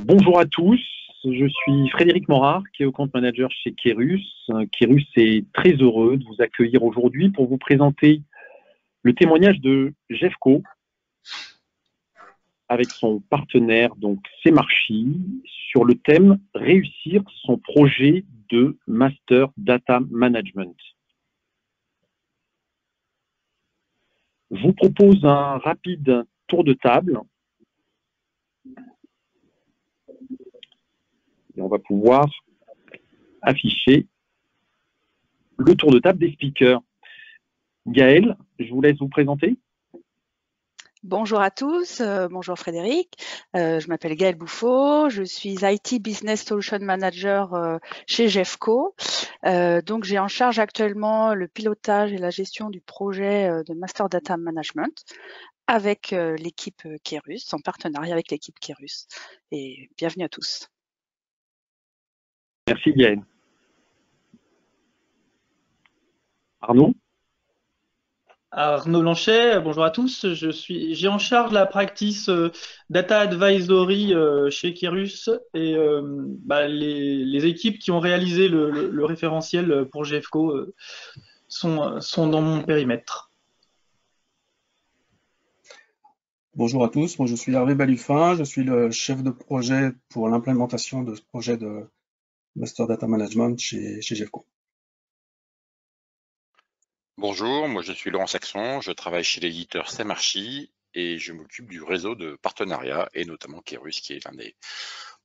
Bonjour à tous, je suis Frédéric Morard, qui est compte manager chez Kerus. Kerus est très heureux de vous accueillir aujourd'hui pour vous présenter le témoignage de Jeffco avec son partenaire, donc Semarchi, sur le thème « Réussir son projet de Master Data Management ». Je vous propose un rapide tour de table. Et on va pouvoir afficher le tour de table des speakers. Gaëlle, je vous laisse vous présenter. Bonjour à tous, bonjour Frédéric, je m'appelle Gaëlle Bouffot, je suis IT Business Solution Manager chez Jeffco. Donc j'ai en charge actuellement le pilotage et la gestion du projet de Master Data Management avec l'équipe Kerus, en partenariat avec l'équipe Kerus. Et bienvenue à tous. Merci Gaëlle. Arnaud? Arnaud Lanchet, bonjour à tous. J'ai en charge la practice Data Advisory chez Kerus et les équipes qui ont réalisé le référentiel pour GFCO sont dans mon périmètre. Bonjour à tous, moi je suis Hervé Balufin, je suis le chef de projet pour l'implémentation de ce projet de Master Data Management chez Jeffco. Bonjour, moi je suis Laurent Saxon, je travaille chez l'éditeur Semarchi et je m'occupe du réseau de partenariat et notamment Kerus qui est l'un des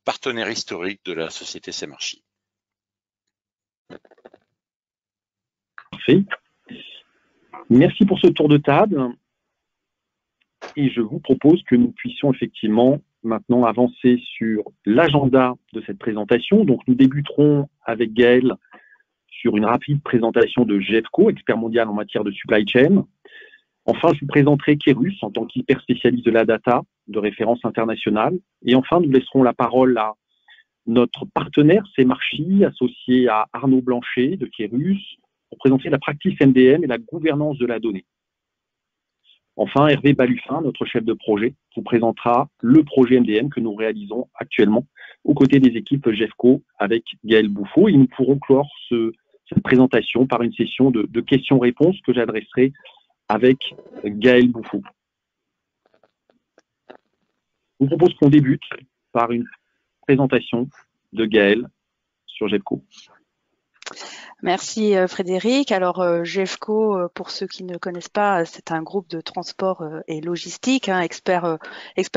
partenaires historiques de la société Semarchi. Parfait. Merci pour ce tour de table et je vous propose que nous puissions effectivement maintenant avancer sur l'agenda de cette présentation. Donc nous débuterons avec Gaëlle sur une rapide présentation de Jeffco, expert mondial en matière de supply chain. Enfin, je vous présenterai Kerus en tant qu'hyper spécialiste de la data, de référence internationale. Et enfin, nous laisserons la parole à notre partenaire Semarchi, associé à Arnaud Blanchet de Kerus, pour présenter la practice MDM et la gouvernance de la donnée. Enfin, Hervé Balufin, notre chef de projet, vous présentera le projet MDM que nous réalisons actuellement aux côtés des équipes Jeffco avec Gaëlle Bouffot. Et nous pourrons clore cette présentation par une session de questions-réponses que j'adresserai avec Gaëlle Bouffot. Je vous propose qu'on débute par une présentation de Gaëlle sur Jeffco. Merci Frédéric. Alors Jeffco, pour ceux qui ne connaissent pas, c'est un groupe de transport et logistique, expert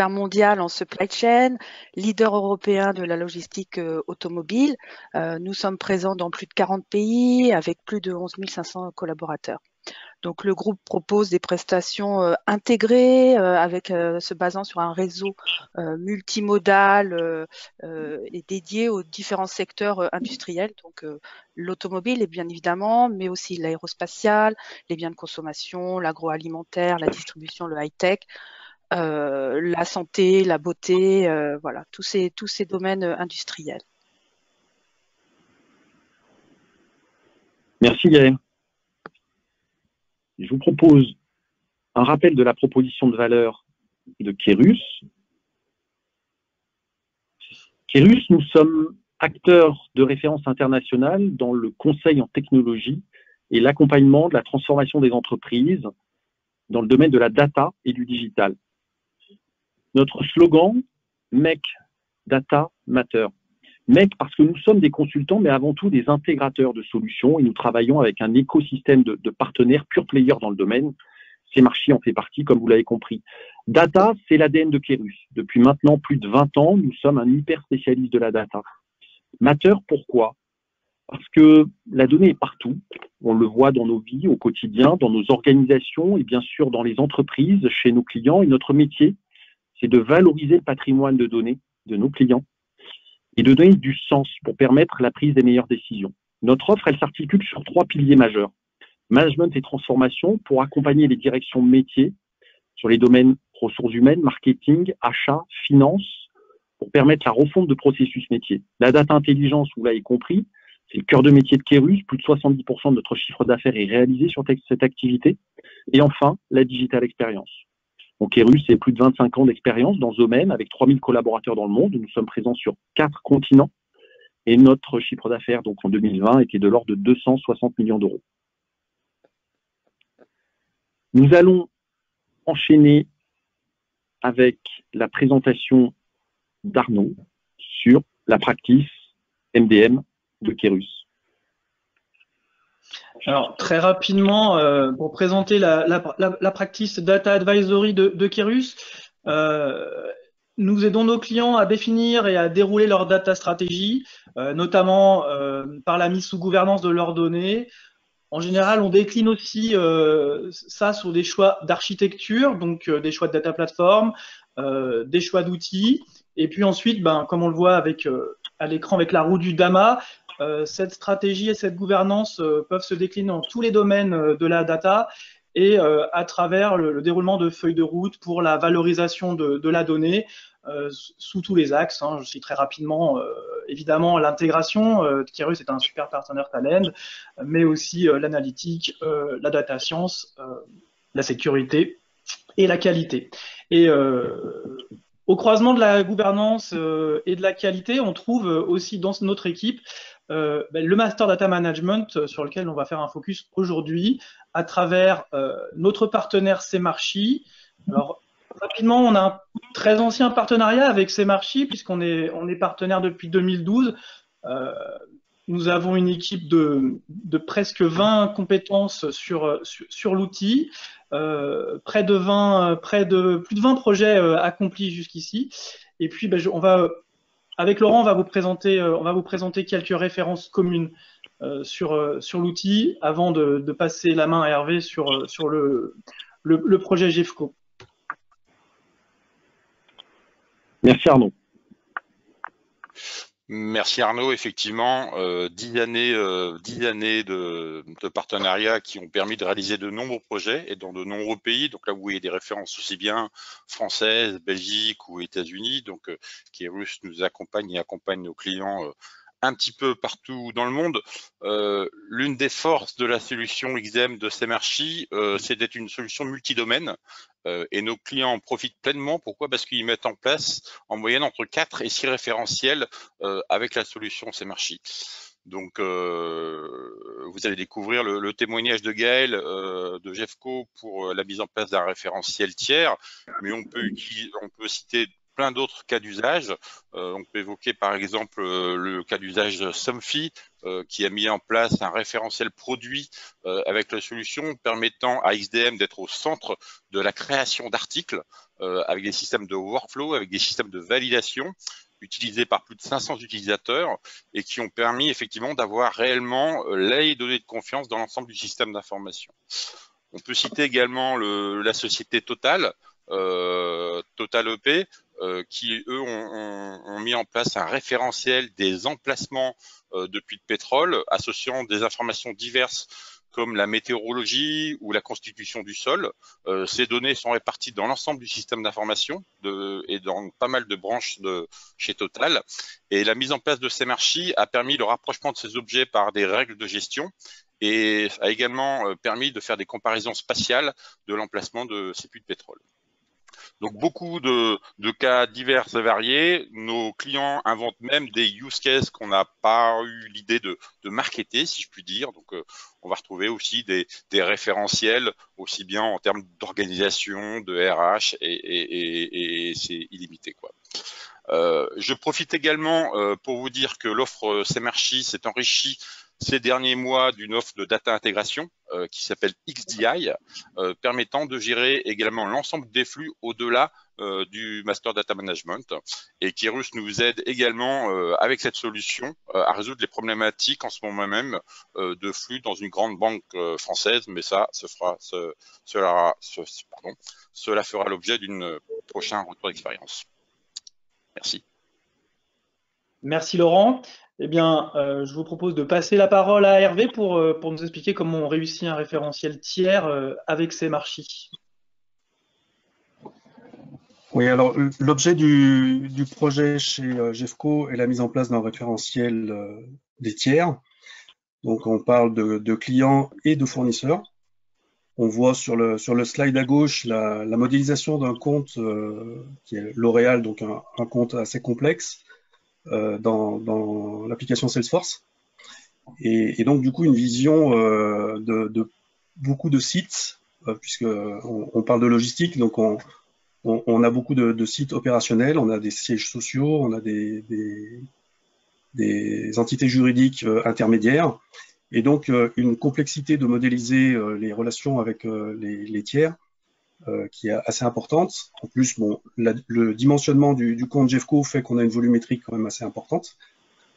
mondial en supply chain, leader européen de la logistique automobile. Nous sommes présents dans plus de 40 pays avec plus de 11 500 collaborateurs. Donc le groupe propose des prestations intégrées se basant sur un réseau multimodal et dédié aux différents secteurs industriels, donc l'automobile est bien évidemment, mais aussi l'aérospatial, les biens de consommation, l'agroalimentaire, la distribution, le high-tech, la santé, la beauté, voilà, tous ces domaines industriels. Merci Gaëlle. Je vous propose un rappel de la proposition de valeur de Kerus. Kerus, nous sommes acteurs de référence internationale dans le conseil en technologie et l'accompagnement de la transformation des entreprises dans le domaine de la data et du digital. Notre slogan, Make Data Matter. Make parce que nous sommes des consultants, mais avant tout des intégrateurs de solutions et nous travaillons avec un écosystème de partenaires pure players dans le domaine. Semarchi en fait partie, comme vous l'avez compris. Data, c'est l'ADN de Kerus. Depuis maintenant plus de 20 ans, nous sommes un hyper spécialiste de la data. Matter, pourquoi? Parce que la donnée est partout. On le voit dans nos vies au quotidien, dans nos organisations et bien sûr dans les entreprises, chez nos clients. Et notre métier, c'est de valoriser le patrimoine de données de nos clients et de donner du sens pour permettre la prise des meilleures décisions. Notre offre, elle s'articule sur 3 piliers majeurs. Management et transformation pour accompagner les directions métiers sur les domaines ressources humaines, marketing, achat, finance, pour permettre la refonte de processus métiers. La data intelligence, vous l'avez compris, c'est le cœur de métier de Kerus. Plus de 70% de notre chiffre d'affaires est réalisé sur cette activité. Et enfin, la digital experience. Kerus, c'est plus de 25 ans d'expérience dans ce domaine, avec 3000 collaborateurs dans le monde. Nous sommes présents sur 4 continents et notre chiffre d'affaires donc en 2020 était de l'ordre de 260 millions d'euros. Nous allons enchaîner avec la présentation d'Arnaud sur la practice MDM de Kerus. Alors, très rapidement, pour présenter la practice Data Advisory de Kerus, nous aidons nos clients à définir et à dérouler leur data stratégie, notamment par la mise sous gouvernance de leurs données. En général, on décline aussi ça sur des choix d'architecture, donc des choix de data platform, des choix d'outils. Et puis ensuite, comme on le voit à l'écran avec la roue du Dama, cette stratégie et cette gouvernance peuvent se décliner dans tous les domaines de la data et à travers le déroulement de feuilles de route pour la valorisation de la donnée sous tous les axes. Je citerai rapidement évidemment l'intégration. Kerus est un super partenaire talent, mais aussi l'analytique, la data science, la sécurité et la qualité. Et au croisement de la gouvernance et de la qualité, on trouve aussi dans notre équipe le Master Data Management sur lequel on va faire un focus aujourd'hui à travers notre partenaire Semarchi. Alors, rapidement, on a un très ancien partenariat avec Semarchi puisqu'on est partenaire depuis 2012. Nous avons une équipe de presque 20 compétences sur l'outil, plus de 20 projets accomplis jusqu'ici. Et puis, avec Laurent, on va vous présenter quelques références communes sur l'outil avant de passer la main à Hervé sur le projet GEFCO. Merci Arnaud. Merci Arnaud, effectivement, 10 années de partenariat qui ont permis de réaliser de nombreux projets et dans de nombreux pays, donc là où il y a des références aussi bien françaises, Belgique ou États-Unis, donc Kerus nous accompagne et accompagne nos clients un petit peu partout dans le monde. L'une des forces de la solution XDM de Semarchi, c'est d'être une solution multidomaine. Et nos clients en profitent pleinement. Pourquoi? Parce qu'ils mettent en place en moyenne entre 4 et 6 référentiels avec la solution Semarchi. Donc, vous allez découvrir le témoignage de Gaël de GEFCO pour la mise en place d'un référentiel tiers, mais on peut citer plein d'autres cas d'usage. On peut évoquer par exemple le cas d'usage Somfy, qui a mis en place un référentiel produit avec la solution permettant à XDM d'être au centre de la création d'articles avec des systèmes de workflow, avec des systèmes de validation utilisés par plus de 500 utilisateurs et qui ont permis effectivement d'avoir réellement les données de confiance dans l'ensemble du système d'information. On peut citer également la société Total, Total EP, qui eux ont mis en place un référentiel des emplacements de puits de pétrole associant des informations diverses comme la météorologie ou la constitution du sol. Ces données sont réparties dans l'ensemble du système d'information et dans pas mal de branches chez Total. Et la mise en place de Semarchi a permis le rapprochement de ces objets par des règles de gestion et a également permis de faire des comparaisons spatiales de l'emplacement de ces puits de pétrole. Donc beaucoup de cas divers et variés. Nos clients inventent même des use cases qu'on n'a pas eu l'idée de marketer, si je puis dire. Donc on va retrouver aussi des référentiels, aussi bien en termes d'organisation, de RH, et c'est illimité, quoi. Je profite également pour vous dire que l'offre Semarchi s'est enrichie ces derniers mois d'une offre de data intégration qui s'appelle XDI, permettant de gérer également l'ensemble des flux au-delà du Master Data Management. Et Kerus nous aide également avec cette solution à résoudre les problématiques en ce moment même de flux dans une grande banque française, mais ça, cela fera l'objet d'une prochaine retour d'expérience. Merci. Merci Laurent. Eh bien, je vous propose de passer la parole à Hervé pour nous expliquer comment on réussit un référentiel tiers avec Semarchi. Oui, alors l'objet du projet chez GEFCO est la mise en place d'un référentiel des tiers. Donc on parle de clients et de fournisseurs. On voit sur le slide à gauche la modélisation d'un compte qui est L'Oréal, donc un compte assez complexe dans l'application Salesforce. Et donc, du coup, une vision de beaucoup de sites, puisque on parle de logistique, donc on a beaucoup de sites opérationnels, on a des sièges sociaux, on a des entités juridiques intermédiaires, et donc une complexité de modéliser les relations avec les tiers qui est assez importante. En plus, bon, le dimensionnement du compte Jeffco fait qu'on a une volumétrie quand même assez importante,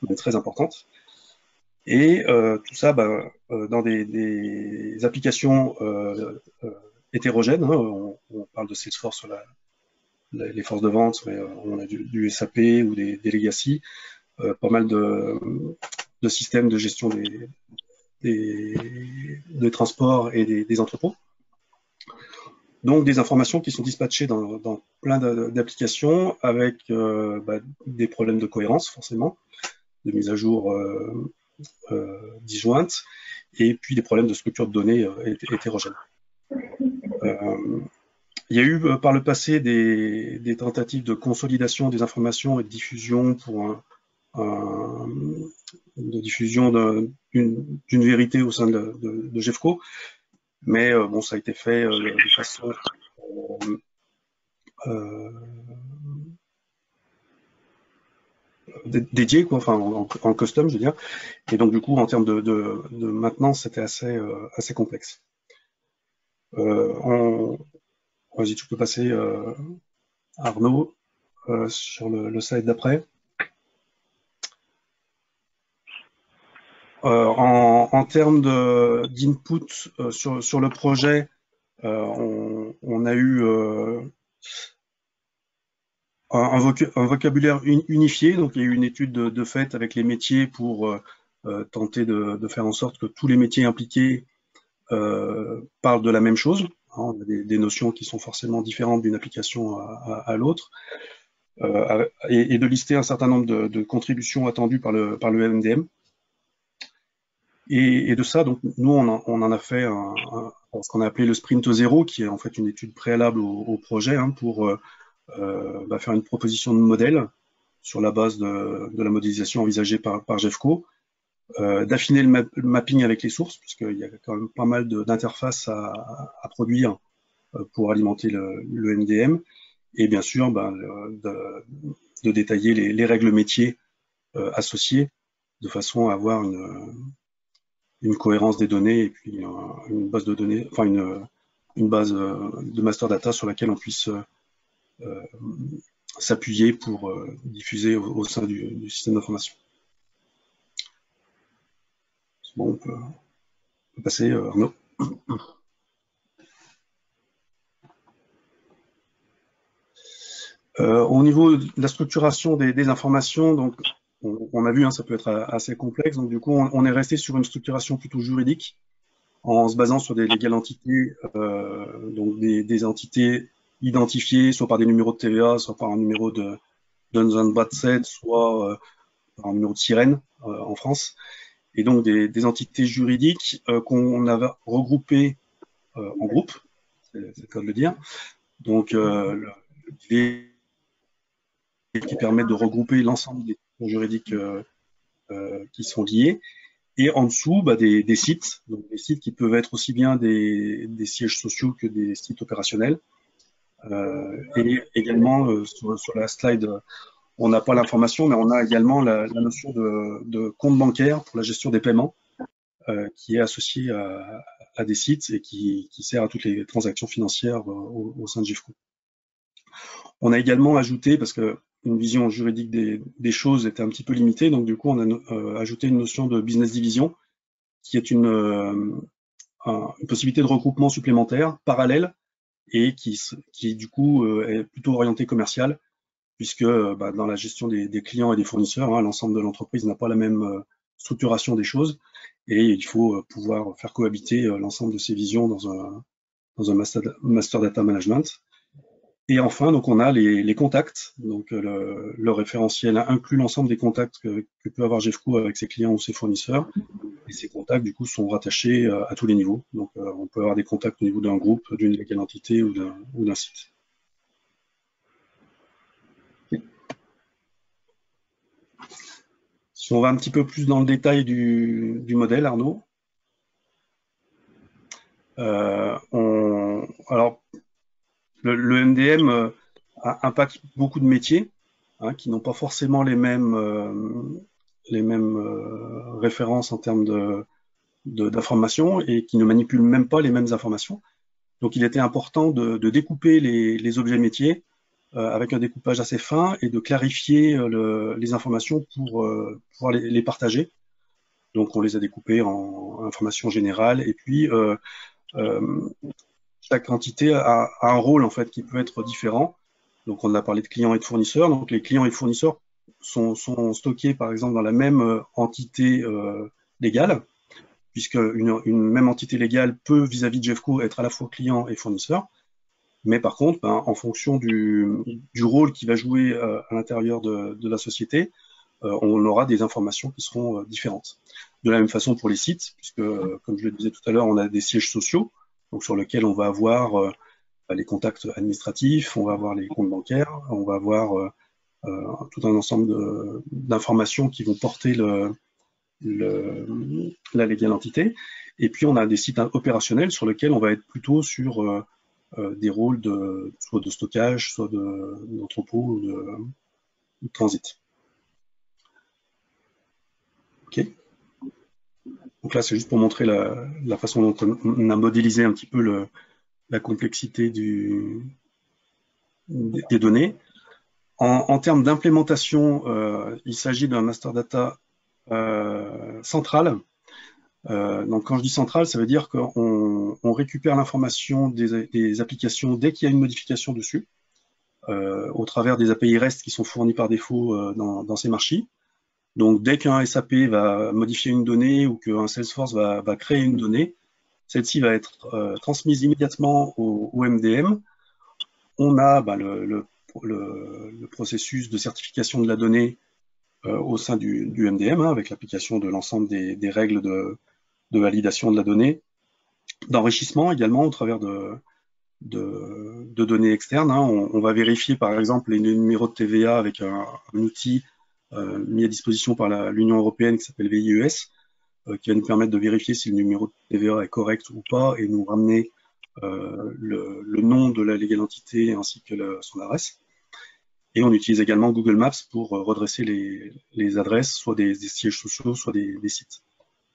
mais très importante. Et tout ça dans des applications hétérogènes. Hein, on parle de Salesforce sur les forces de vente, mais on a du SAP ou des legacy, pas mal de systèmes de gestion des transports et des entrepôts. Donc des informations qui sont dispatchées dans plein d'applications avec des problèmes de cohérence forcément, de mise à jour disjointes, et puis des problèmes de structure de données hétérogènes. Il y a eu par le passé des tentatives de consolidation des informations et de diffusion pour de diffusion d'une vérité au sein de Jeffco, mais bon, ça a été fait de façon dédiée, quoi, enfin en custom, je veux dire. Et donc du coup, en termes de maintenance, c'était assez complexe. Vas-y, tu peux passer, Arnaud, sur le slide d'après. En termes d'input sur le projet, on a eu un vocabulaire unifié. Donc il y a eu une étude de fait avec les métiers pour tenter de faire en sorte que tous les métiers impliqués parlent de la même chose. On a des notions qui sont forcément différentes d'une application à l'autre, et de lister un certain nombre de contributions attendues par le MDM. Et de ça, donc nous on en a fait ce qu'on a appelé le sprint 0, qui est en fait une étude préalable au projet, hein, pour faire une proposition de modèle sur la base de la modélisation envisagée par Jeffco, d'affiner le mapping avec les sources, puisqu'il y a quand même pas mal d'interfaces à produire pour alimenter le MDM, et bien sûr de détailler les règles métiers associées, de façon à avoir une cohérence des données et puis une base de données, enfin une base de master data sur laquelle on puisse s'appuyer pour diffuser au sein du système d'information. Bon, on peut passer, Arnaud. Au niveau de la structuration des informations, donc on a vu, hein, ça peut être assez complexe. Donc du coup, on est resté sur une structuration plutôt juridique, en se basant sur des légales entités, donc des entités identifiées, soit par des numéros de TVA, soit par un numéro de Duns and Bradstreet, soit par un numéro de sirène en France. Et donc des entités juridiques qu'on avait regroupées en groupe, c'est le cas de le dire. Donc qui permettent de regrouper l'ensemble des juridiques qui sont liés. Et en dessous, des sites, donc des sites qui peuvent être aussi bien des sièges sociaux que des sites opérationnels. Et également, sur la slide, on n'a pas l'information, mais on a également la notion de compte bancaire pour la gestion des paiements, qui est associée à des sites et qui sert à toutes les transactions financières au sein de Jeffco. On a également ajouté, parce que une vision juridique des choses était un petit peu limitée, donc du coup on a ajouté une notion de business division, qui est une possibilité de regroupement supplémentaire, parallèle, et qui du coup est plutôt orienté commercial, puisque dans la gestion des clients et des fournisseurs, hein, l'ensemble de l'entreprise n'a pas la même structuration des choses, et il faut pouvoir faire cohabiter l'ensemble de ces visions dans un master data management. Et enfin, donc on a les contacts. Donc le référentiel inclut l'ensemble des contacts que peut avoir Jeffco avec ses clients ou ses fournisseurs. Et ces contacts, du coup, sont rattachés à tous les niveaux. Donc, on peut avoir des contacts au niveau d'un groupe, d'une légale entité ou d'un site. Si on va un petit peu plus dans le détail du modèle, Arnaud, alors, le MDM impacte beaucoup de métiers qui n'ont pas forcément les mêmes références en termes d'informations et qui ne manipulent même pas les mêmes informations. Donc, il était important de découper les objets métiers avec un découpage assez fin et de clarifier les informations pour pouvoir les partager. Donc, on les a découpés en informations générales et puis chaque entité a un rôle en fait qui peut être différent. Donc, on a parlé de clients et de fournisseurs. Donc, les clients et fournisseurs sont stockés, par exemple, dans la même entité légale, puisque une même entité légale peut, vis-à-vis de Jeffco, être à la fois client et fournisseur. Mais par contre, en fonction du rôle qu'il va jouer à l'intérieur de la société, on aura des informations qui seront différentes. De la même façon pour les sites, puisque, comme je le disais tout à l'heure, on a des sièges sociaux, donc sur lesquels on va avoir les contacts administratifs, on va avoir les comptes bancaires, on va avoir tout un ensemble d'informations qui vont porter la légale entité. Et puis, on a des sites opérationnels sur lesquels on va être plutôt sur des rôles soit de stockage, soit d'entrepôt ou de transit. OK. Donc là, c'est juste pour montrer la façon dont on a modélisé un petit peu la complexité des données. En termes d'implémentation, il s'agit d'un master data central. Donc quand je dis central, ça veut dire qu'on récupère l'information des applications dès qu'il y a une modification dessus, au travers des API REST qui sont fournis par défaut dans ces marchés. Donc dès qu'un SAP va modifier une donnée ou qu'un Salesforce va créer une donnée, celle-ci va être transmise immédiatement au MDM. On a le processus de certification de la donnée au sein du MDM, avec l'application de l'ensemble des règles de validation de la donnée, d'enrichissement également au travers de données externes. On va vérifier par exemple les numéros de TVA avec un outil mis à disposition par l'Union européenne qui s'appelle VIES, qui va nous permettre de vérifier si le numéro de TVA est correct ou pas et nous ramener le nom de la légale entité ainsi que son adresse. Et on utilise également Google Maps pour redresser les adresses, soit des sièges sociaux, soit des sites.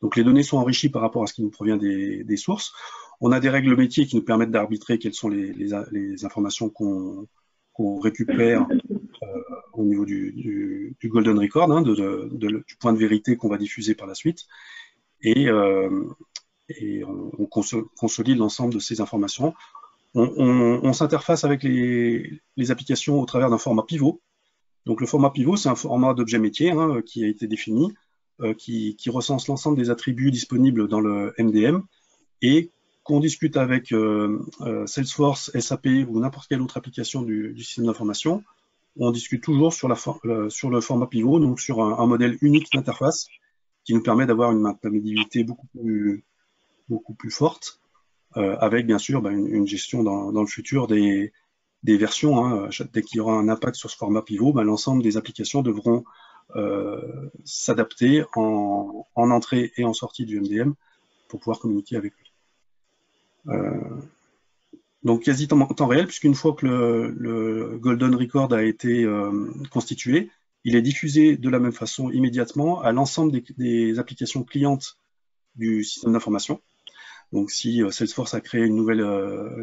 Donc les données sont enrichies par rapport à ce qui nous provient des sources. On a des règles métiers qui nous permettent d'arbitrer quelles sont les informations qu'on récupère au niveau du Golden Record, du point de vérité qu'on va diffuser par la suite. Et on consolide l'ensemble de ces informations. On s'interface avec les applications au travers d'un format pivot. Donc le format pivot, c'est un format d'objet métier qui a été défini, qui recense l'ensemble des attributs disponibles dans le MDM et qu'on discute avec Salesforce, SAP ou n'importe quelle autre application du système d'information. On discute toujours sur le format pivot, donc sur un modèle unique d'interface qui nous permet d'avoir une maintenabilité beaucoup plus forte, avec bien sûr une gestion dans le futur des versions. Dès qu'il y aura un impact sur ce format pivot, l'ensemble des applications devront s'adapter en entrée et en sortie du MDM pour pouvoir communiquer avec lui. Donc quasi temps réel, puisqu'une fois que le Golden Record a été constitué, il est diffusé de la même façon immédiatement à l'ensemble des applications clientes du système d'information. Donc si Salesforce a créé une nouvelle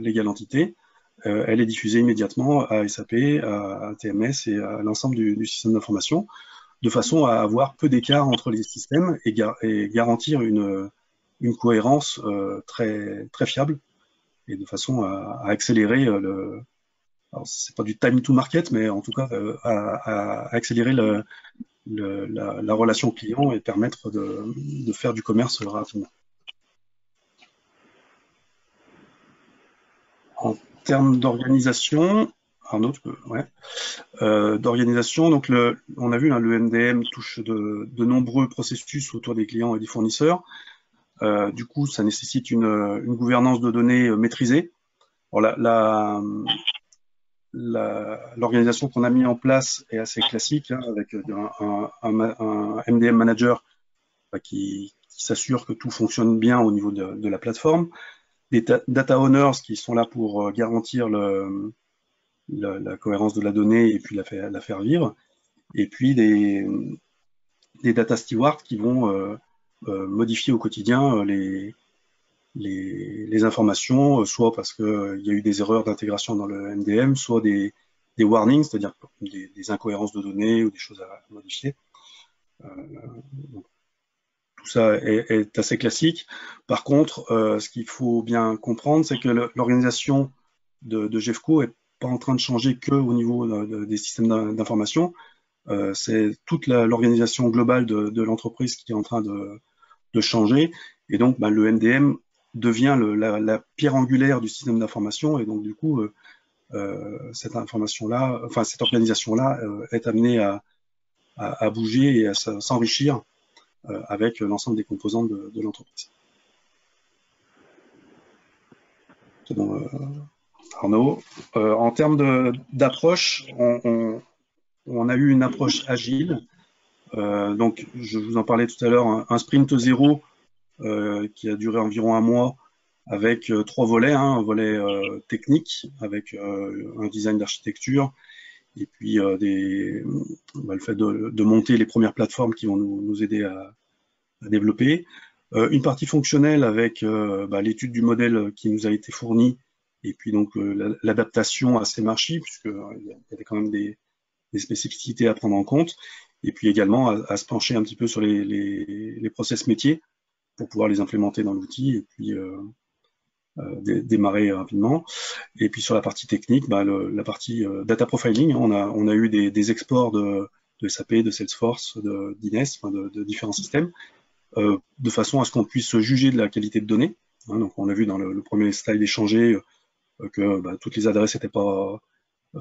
légale entité, elle est diffusée immédiatement à SAP, à TMS et à l'ensemble du système d'information, de façon à avoir peu d'écart entre les systèmes et garantir une cohérence très, très fiable et de façon à accélérer alors c'est pas du time to market, mais en tout cas à accélérer la relation client et permettre de faire du commerce rapidement. En termes d'organisation, Arnaud, tu peux, ouais. d'organisation. Donc, on a vu, hein, le MDM touche de nombreux processus autour des clients et des fournisseurs. Du coup, ça nécessite une gouvernance de données maîtrisée. Alors, l'organisation qu'on a mis en place est assez classique, hein, avec un MDM manager qui s'assure que tout fonctionne bien au niveau de la plateforme, des data owners qui sont là pour garantir la cohérence de la donnée et puis la faire vivre, et puis des data stewards qui vont modifier au quotidien les informations, soit parce qu'il y a eu des erreurs d'intégration dans le MDM, soit des warnings, c'est-à-dire des incohérences de données ou des choses à modifier. Donc, tout ça est assez classique. Par contre, ce qu'il faut bien comprendre, c'est que l'organisation de GEFCO n'est pas en train de changer que au niveau des systèmes d'information. C'est toute l'organisation globale de l'entreprise qui est en train de changer. Et donc, le MDM devient la pierre angulaire du système d'information. Et donc, du coup, cette organisation-là est amenée à bouger et à s'enrichir avec l'ensemble des composantes de l'entreprise. C'est bon, Arnaud. En termes d'approche, on a eu une approche agile. Donc, je vous en parlais tout à l'heure, un sprint 0 qui a duré environ 1 mois avec 3 volets, hein, un volet technique avec un design d'architecture et puis le fait de monter les premières plateformes qui vont nous aider à développer. Une partie fonctionnelle avec l'étude du modèle qui nous a été fourni et puis donc l'adaptation à ces marchés, puisqu'il y avait quand même des spécificités à prendre en compte, et puis également à se pencher un petit peu sur les process métiers pour pouvoir les implémenter dans l'outil et puis démarrer rapidement. Et puis sur la partie technique, la partie data profiling, on a eu des exports de SAP, de Salesforce, d'Ines, de différents systèmes, de façon à ce qu'on puisse juger de la qualité de données. Hein, donc on a vu dans le premier slide échangé que toutes les adresses n'étaient pas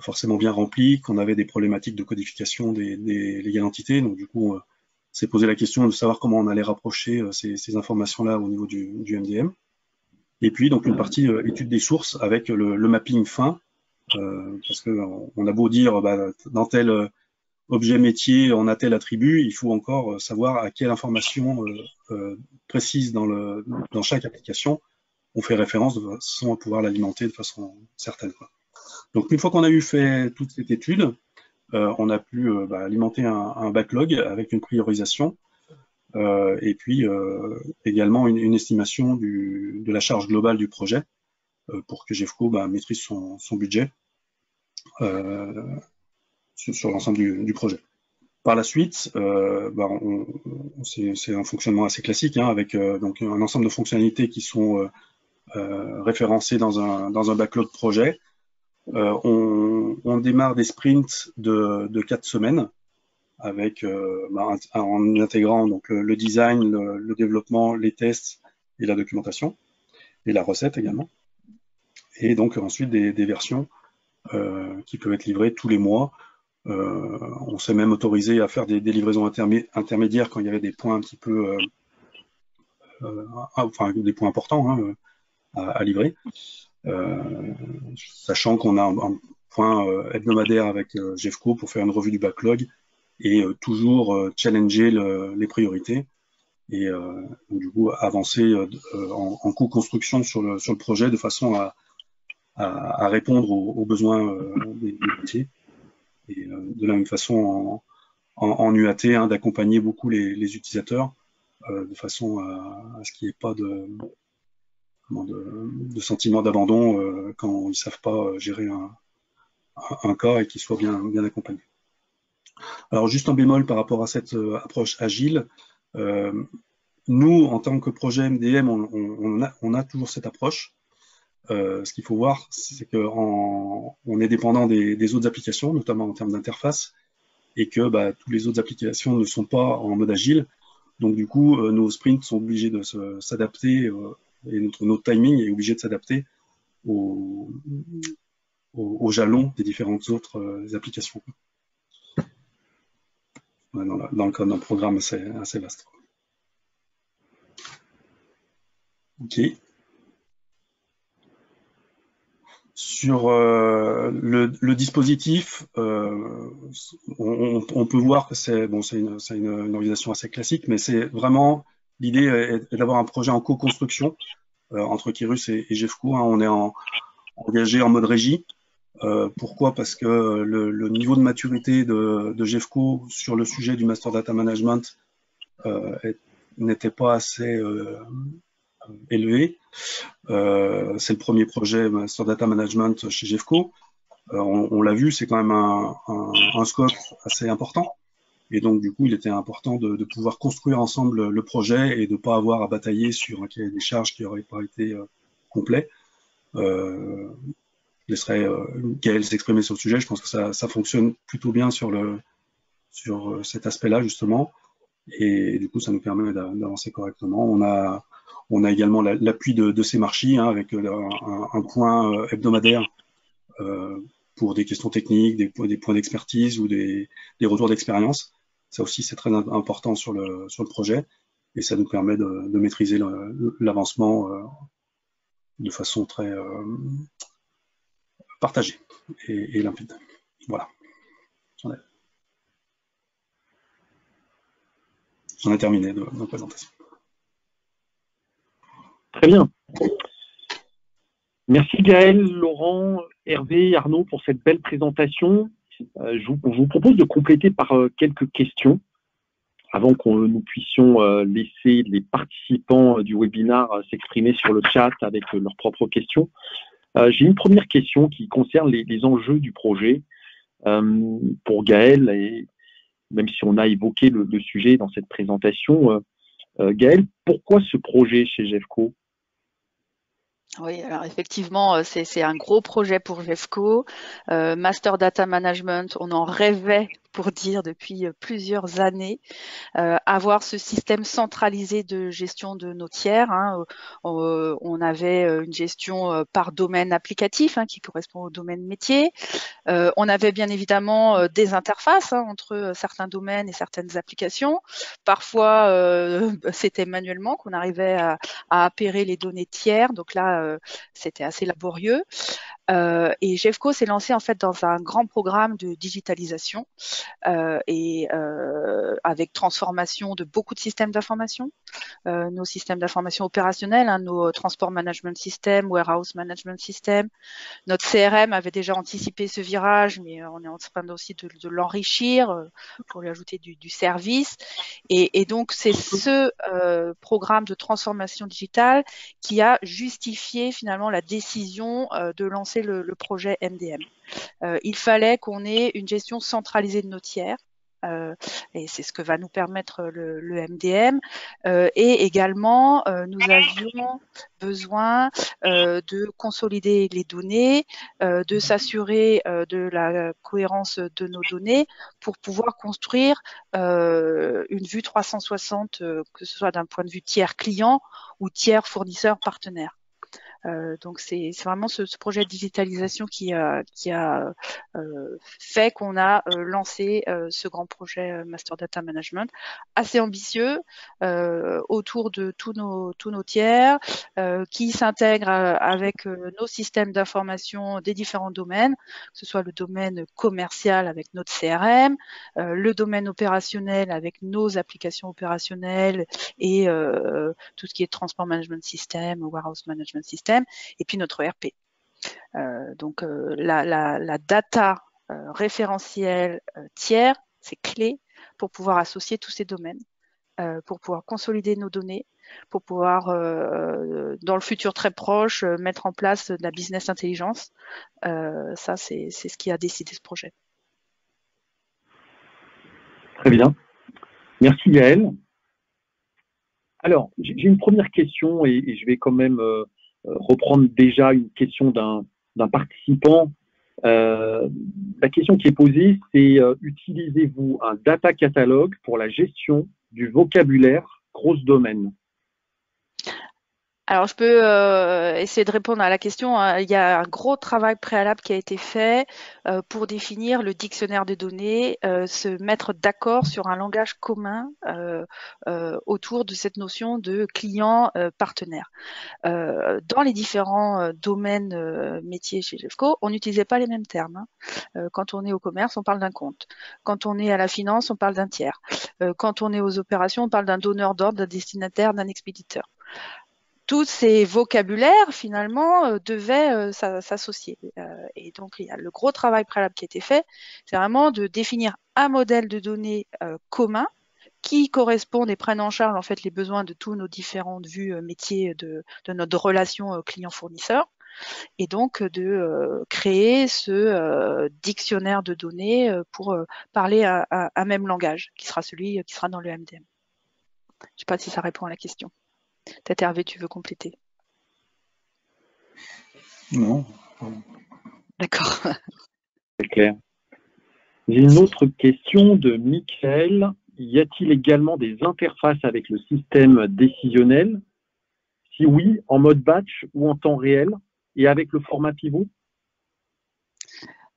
forcément bien remplies, qu'on avait des problématiques de codification des légales entités. Donc du coup, s'est posé la question de savoir comment on allait rapprocher ces informations-là au niveau du MDM. Et puis donc une partie étude des sources avec le mapping fin, parce qu'on a beau dire dans tel objet métier on a tel attribut, il faut encore savoir à quelle information précise dans chaque application on fait référence de façon à pouvoir l'alimenter de façon certaine. Donc une fois qu'on a fait toute cette étude, on a pu alimenter un backlog avec une priorisation et puis également une estimation de la charge globale du projet pour que GEFCO maîtrise son budget sur l'ensemble du projet. Par la suite, c'est un fonctionnement assez classique, hein, avec donc un ensemble de fonctionnalités qui sont référencées dans un backlog projet. On démarre des sprints de 4 semaines avec en intégrant donc le design, le développement, les tests et la documentation et la recette également. Et donc ensuite des versions qui peuvent être livrées tous les mois. On s'est même autorisé à faire des livraisons intermédiaires quand il y avait des points un petit peu, des points importants hein, à livrer. Sachant qu'on a un point hebdomadaire avec GEFCO pour faire une revue du backlog et toujours challenger les priorités et du coup avancer en co-construction sur le projet de façon à répondre aux besoins des métiers et de la même façon en UAT hein, d'accompagner beaucoup les utilisateurs de façon à ce qu'il n'y ait pas de sentiment d'abandon quand ils ne savent pas gérer un cas et qu'ils soient bien accompagnés. Alors juste un bémol par rapport à cette approche agile, nous en tant que projet MDM on a toujours cette approche. Ce qu'il faut voir c'est qu'on est dépendant des autres applications, notamment en termes d'interface, et que toutes les autres applications ne sont pas en mode agile. Donc du coup nos sprints sont obligés de s'adapter et notre timing est obligé de s'adapter aux jalons des différentes autres applications. dans le cadre d'un programme assez vaste. Ok. Sur le dispositif, on peut voir que c'est une organisation assez classique, mais c'est vraiment l'idée est d'avoir un projet en co-construction entre Kérus et GEFCO. Hein. On est engagé en mode régie. Pourquoi? Parce que le niveau de maturité de GEFCO sur le sujet du Master Data Management n'était pas assez élevé. C'est le premier projet Master Data Management chez GEFCO. On l'a vu, c'est quand même un scope assez important. Et donc, du coup, il était important de pouvoir construire ensemble le projet et de ne pas avoir à batailler sur un cahier des charges qui n'aurait pas été complet. Je laisserai Gaël s'exprimer sur le sujet. Je pense que ça fonctionne plutôt bien sur cet aspect-là, justement. Et du coup, ça nous permet d'avancer correctement. On a également l'appui de Semarchi, hein, avec un point hebdomadaire pour des questions techniques, des points d'expertise ou des retours d'expérience. Ça aussi, c'est très important sur le projet et ça nous permet de maîtriser l'avancement de façon très partagée et limpide. Voilà. J'en ai terminé de ma présentation. Très bien. Merci Gaël, Laurent, Hervé, Arnaud pour cette belle présentation. Je vous propose de compléter par quelques questions avant que nous puissions laisser les participants du webinaire s'exprimer sur le chat avec leurs propres questions. J'ai une première question qui concerne les enjeux du projet. Pour Gaël, et même si on a évoqué le sujet dans cette présentation, Gaël, pourquoi ce projet chez GEFCO ? Oui, alors effectivement, c'est un gros projet pour GEFCO. Master Data Management, on en rêvait pour dire depuis plusieurs années, avoir ce système centralisé de gestion de nos tiers. Hein. On avait une gestion par domaine applicatif, hein, qui correspond au domaine métier. On avait bien évidemment des interfaces, hein, entre certains domaines et certaines applications. Parfois, c'était manuellement qu'on arrivait à appairer les données tiers. Donc là, c'était assez laborieux. Et GEFCO s'est lancé en fait dans un grand programme de digitalisation avec transformation de beaucoup de systèmes d'information. Nos systèmes d'information opérationnels, hein, nos Transport Management System, Warehouse Management System. Notre CRM avait déjà anticipé ce virage, mais on est en train aussi de l'enrichir pour lui ajouter du service. Et donc, c'est ce programme de transformation digitale qui a justifié finalement la décision de lancer le projet MDM. Il fallait qu'on ait une gestion centralisée de nos tiers. Et c'est ce que va nous permettre le MDM. Et également, nous avions besoin de consolider les données, de s'assurer de la cohérence de nos données pour pouvoir construire une vue 360, que ce soit d'un point de vue tiers client ou tiers fournisseur partenaire. Donc c'est vraiment ce projet de digitalisation qui a fait qu'on a lancé ce grand projet Master Data Management assez ambitieux autour de tous nos tiers qui s'intègrent avec nos systèmes d'information des différents domaines, que ce soit le domaine commercial avec notre CRM, le domaine opérationnel avec nos applications opérationnelles et tout ce qui est Transport Management System, Warehouse Management System, et puis notre ERP. Donc la data référentielle tiers, c'est clé pour pouvoir associer tous ces domaines, pour pouvoir consolider nos données, pour pouvoir, dans le futur très proche, mettre en place de la business intelligence. Ça, c'est ce qui a décidé ce projet. Très bien. Merci Gaël. Alors, j'ai une première question et je vais quand même reprendre déjà une question d'un participant. La question qui est posée, c'est utilisez-vous un data catalogue pour la gestion du vocabulaire cross-domaine? Alors, je peux essayer de répondre à la question, hein. Il y a un gros travail préalable qui a été fait pour définir le dictionnaire des données, se mettre d'accord sur un langage commun autour de cette notion de client partenaire. Dans les différents domaines métiers chez Jeffco, on n'utilisait pas les mêmes termes, hein. Quand on est au commerce, on parle d'un compte. Quand on est à la finance, on parle d'un tiers. Quand on est aux opérations, on parle d'un donneur d'ordre, d'un destinataire, d'un expéditeur. Tous ces vocabulaires, finalement, devaient s'associer. Et donc, il y a le gros travail préalable qui a été fait, c'est vraiment de définir un modèle de données commun qui correspondent et prennent en charge en fait les besoins de tous nos différentes vues métiers de notre relation client-fournisseur, et donc de créer ce dictionnaire de données pour parler un même langage, qui sera celui qui sera dans le MDM. Je ne sais pas si ça répond à la question. Peut-être Hervé, tu veux compléter? Non. D'accord. C'est clair. J'ai une autre question de Michael. Y a-t-il également des interfaces avec le système décisionnel? Si oui, en mode batch ou en temps réel et avec le format pivot?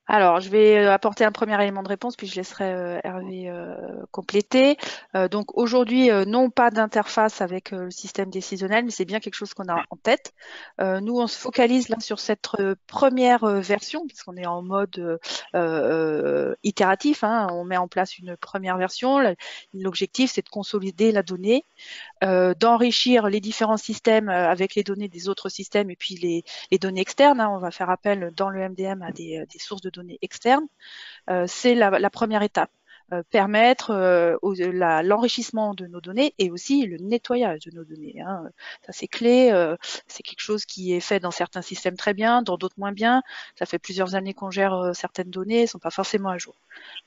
Alors, je vais apporter un premier élément de réponse, puis je laisserai Hervé compléter. Donc aujourd'hui, non pas d'interface avec le système décisionnel, mais c'est bien quelque chose qu'on a en tête. Nous, on se focalise là sur cette première version, puisqu'on est en mode itératif, hein. On met en place une première version. L'objectif, c'est de consolider la donnée, d'enrichir les différents systèmes avec les données des autres systèmes et puis les données externes, hein. On va faire appel dans le MDM à des sources de données externes. C'est la première étape. Permettre l'enrichissement de nos données et aussi le nettoyage de nos données, hein. Ça, c'est clé. C'est quelque chose qui est fait dans certains systèmes très bien, dans d'autres moins bien. Ça fait plusieurs années qu'on gère certaines données, elles ne sont pas forcément à jour.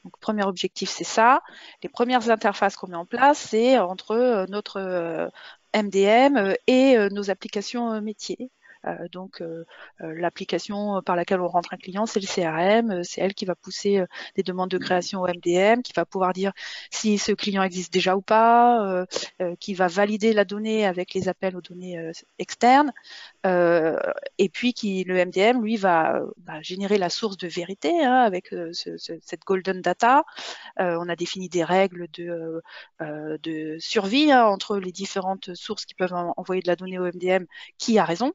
Donc, premier objectif, c'est ça. Les premières interfaces qu'on met en place, c'est entre notre MDM et nos applications métiers. Donc, l'application par laquelle on rentre un client, c'est le CRM. C'est elle qui va pousser des demandes de création au MDM, qui va pouvoir dire si ce client existe déjà ou pas, qui va valider la donnée avec les appels aux données externes. Et puis le MDM, lui, va générer la source de vérité, hein, avec cette golden data. On a défini des règles de survie, hein, entre les différentes sources qui peuvent envoyer de la donnée au MDM, qui a raison.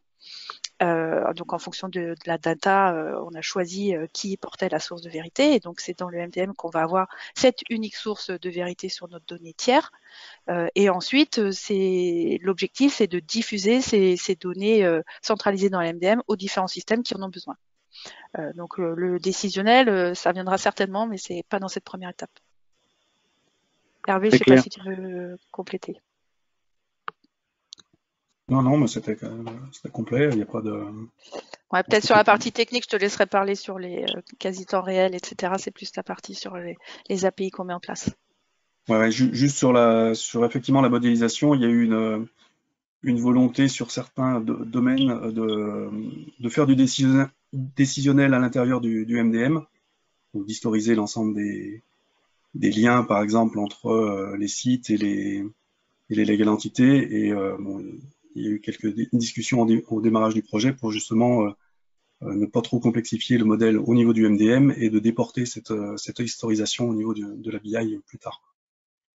Donc en fonction de la data, on a choisi qui portait la source de vérité, et donc c'est dans le MDM qu'on va avoir cette unique source de vérité sur notre donnée tiers. Et ensuite, l'objectif, c'est de diffuser ces données centralisées dans le MDM aux différents systèmes qui en ont besoin. Donc le décisionnel, ça viendra certainement, mais c'est pas dans cette première étape. Hervé, je sais pas si tu veux compléter. Non, mais c'était complet, il n'y a pas de... Ouais, peut-être sur la partie technique, je te laisserai parler sur les quasi-temps réels, etc. C'est plus la partie sur les API qu'on met en place. Ouais, juste sur effectivement la modélisation, il y a eu une volonté sur certains domaines de faire du décisionnel à l'intérieur du MDM, donc d'historiser l'ensemble des liens, par exemple, entre les sites et les legal entités. Et bon, il y a eu quelques discussions au démarrage du projet pour justement ne pas trop complexifier le modèle au niveau du MDM et de déporter cette historisation au niveau de la BI plus tard.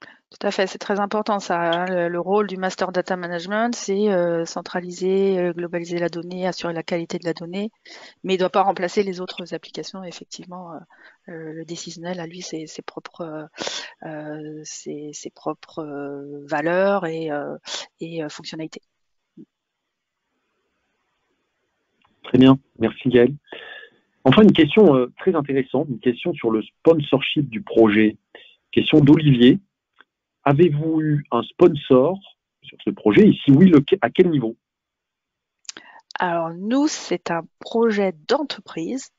Tout à fait, c'est très important ça, hein. Le rôle du Master Data Management, c'est centraliser, globaliser la donnée, assurer la qualité de la donnée, mais il ne doit pas remplacer les autres applications. Effectivement, le décisionnel a lui ses propres valeurs et fonctionnalités. Très bien, merci Gaël. Enfin, une question très intéressante, une question sur le sponsorship du projet. Question d'Olivier. Avez-vous eu un sponsor sur ce projet et si oui, à quel niveau? Alors nous, c'est un projet d'entreprise.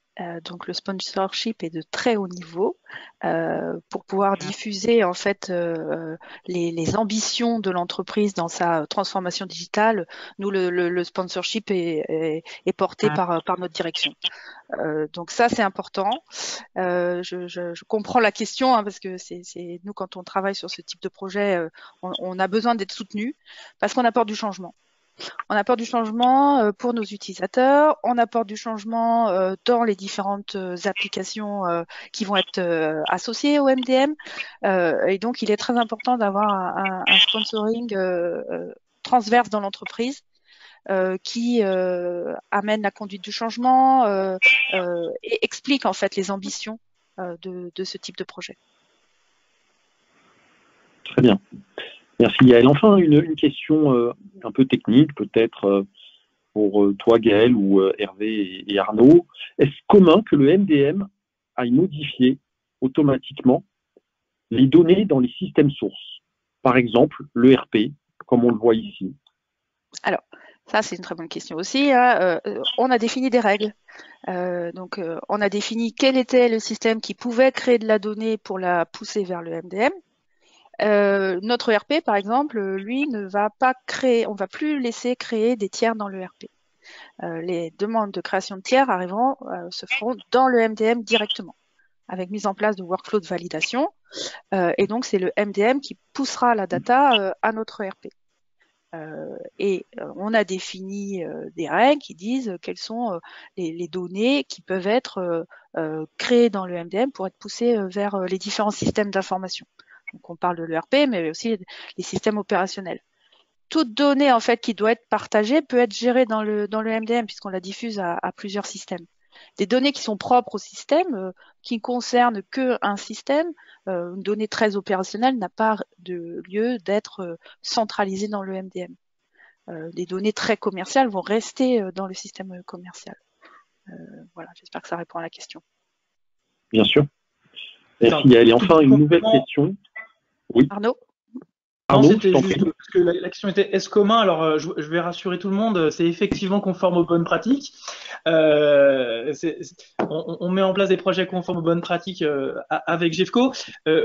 Donc le sponsorship est de très haut niveau pour pouvoir diffuser en fait les ambitions de l'entreprise dans sa transformation digitale. Nous, le sponsorship est porté par notre direction. Donc ça, c'est important. Je comprends la question, hein, parce que c'est nous, quand on travaille sur ce type de projet, on a besoin d'être soutenu parce qu'on apporte du changement. On apporte du changement pour nos utilisateurs, on apporte du changement dans les différentes applications qui vont être associées au MDM. Et donc, il est très important d'avoir un sponsoring transverse dans l'entreprise qui amène la conduite du changement et explique en fait les ambitions de ce type de projet. Très bien. Merci Yael. Enfin, une question un peu technique, peut-être pour toi Gaël ou Hervé et Arnaud. Est-ce commun que le MDM aille modifier automatiquement les données dans les systèmes sources? Par exemple, l'ERP, comme on le voit ici. Alors, ça, c'est une très bonne question aussi. Hein. On a défini des règles. Donc, on a défini quel était le système qui pouvait créer de la donnée pour la pousser vers le MDM. Notre ERP, par exemple, lui, ne va pas créer, on va plus laisser créer des tiers dans l'ERP. Les demandes de création de tiers arriveront, se feront dans le MDM directement, avec mise en place de workflow de validation. Et donc, c'est le MDM qui poussera la data à notre ERP. On a défini des règles qui disent quelles sont les données qui peuvent être créées dans le MDM pour être poussées vers les différents systèmes d'information. Donc on parle de l'ERP, mais aussi les systèmes opérationnels. Toute donnée en fait qui doit être partagée peut être gérée dans le MDM puisqu'on la diffuse à plusieurs systèmes. Des données qui sont propres au système, qui ne concernent qu'un système, une donnée très opérationnelle n'a pas de lieu d'être centralisée dans le MDM. Les données très commerciales vont rester dans le système commercial. Voilà, j'espère que ça répond à la question. Bien sûr. Merci Yael. Et enfin, une nouvelle question. Oui. Arnaud? Non, c'était juste parce que la question était est-ce commun? Alors, je vais rassurer tout le monde, c'est effectivement conforme aux bonnes pratiques. On met en place des projets conformes aux bonnes pratiques avec GEFCO.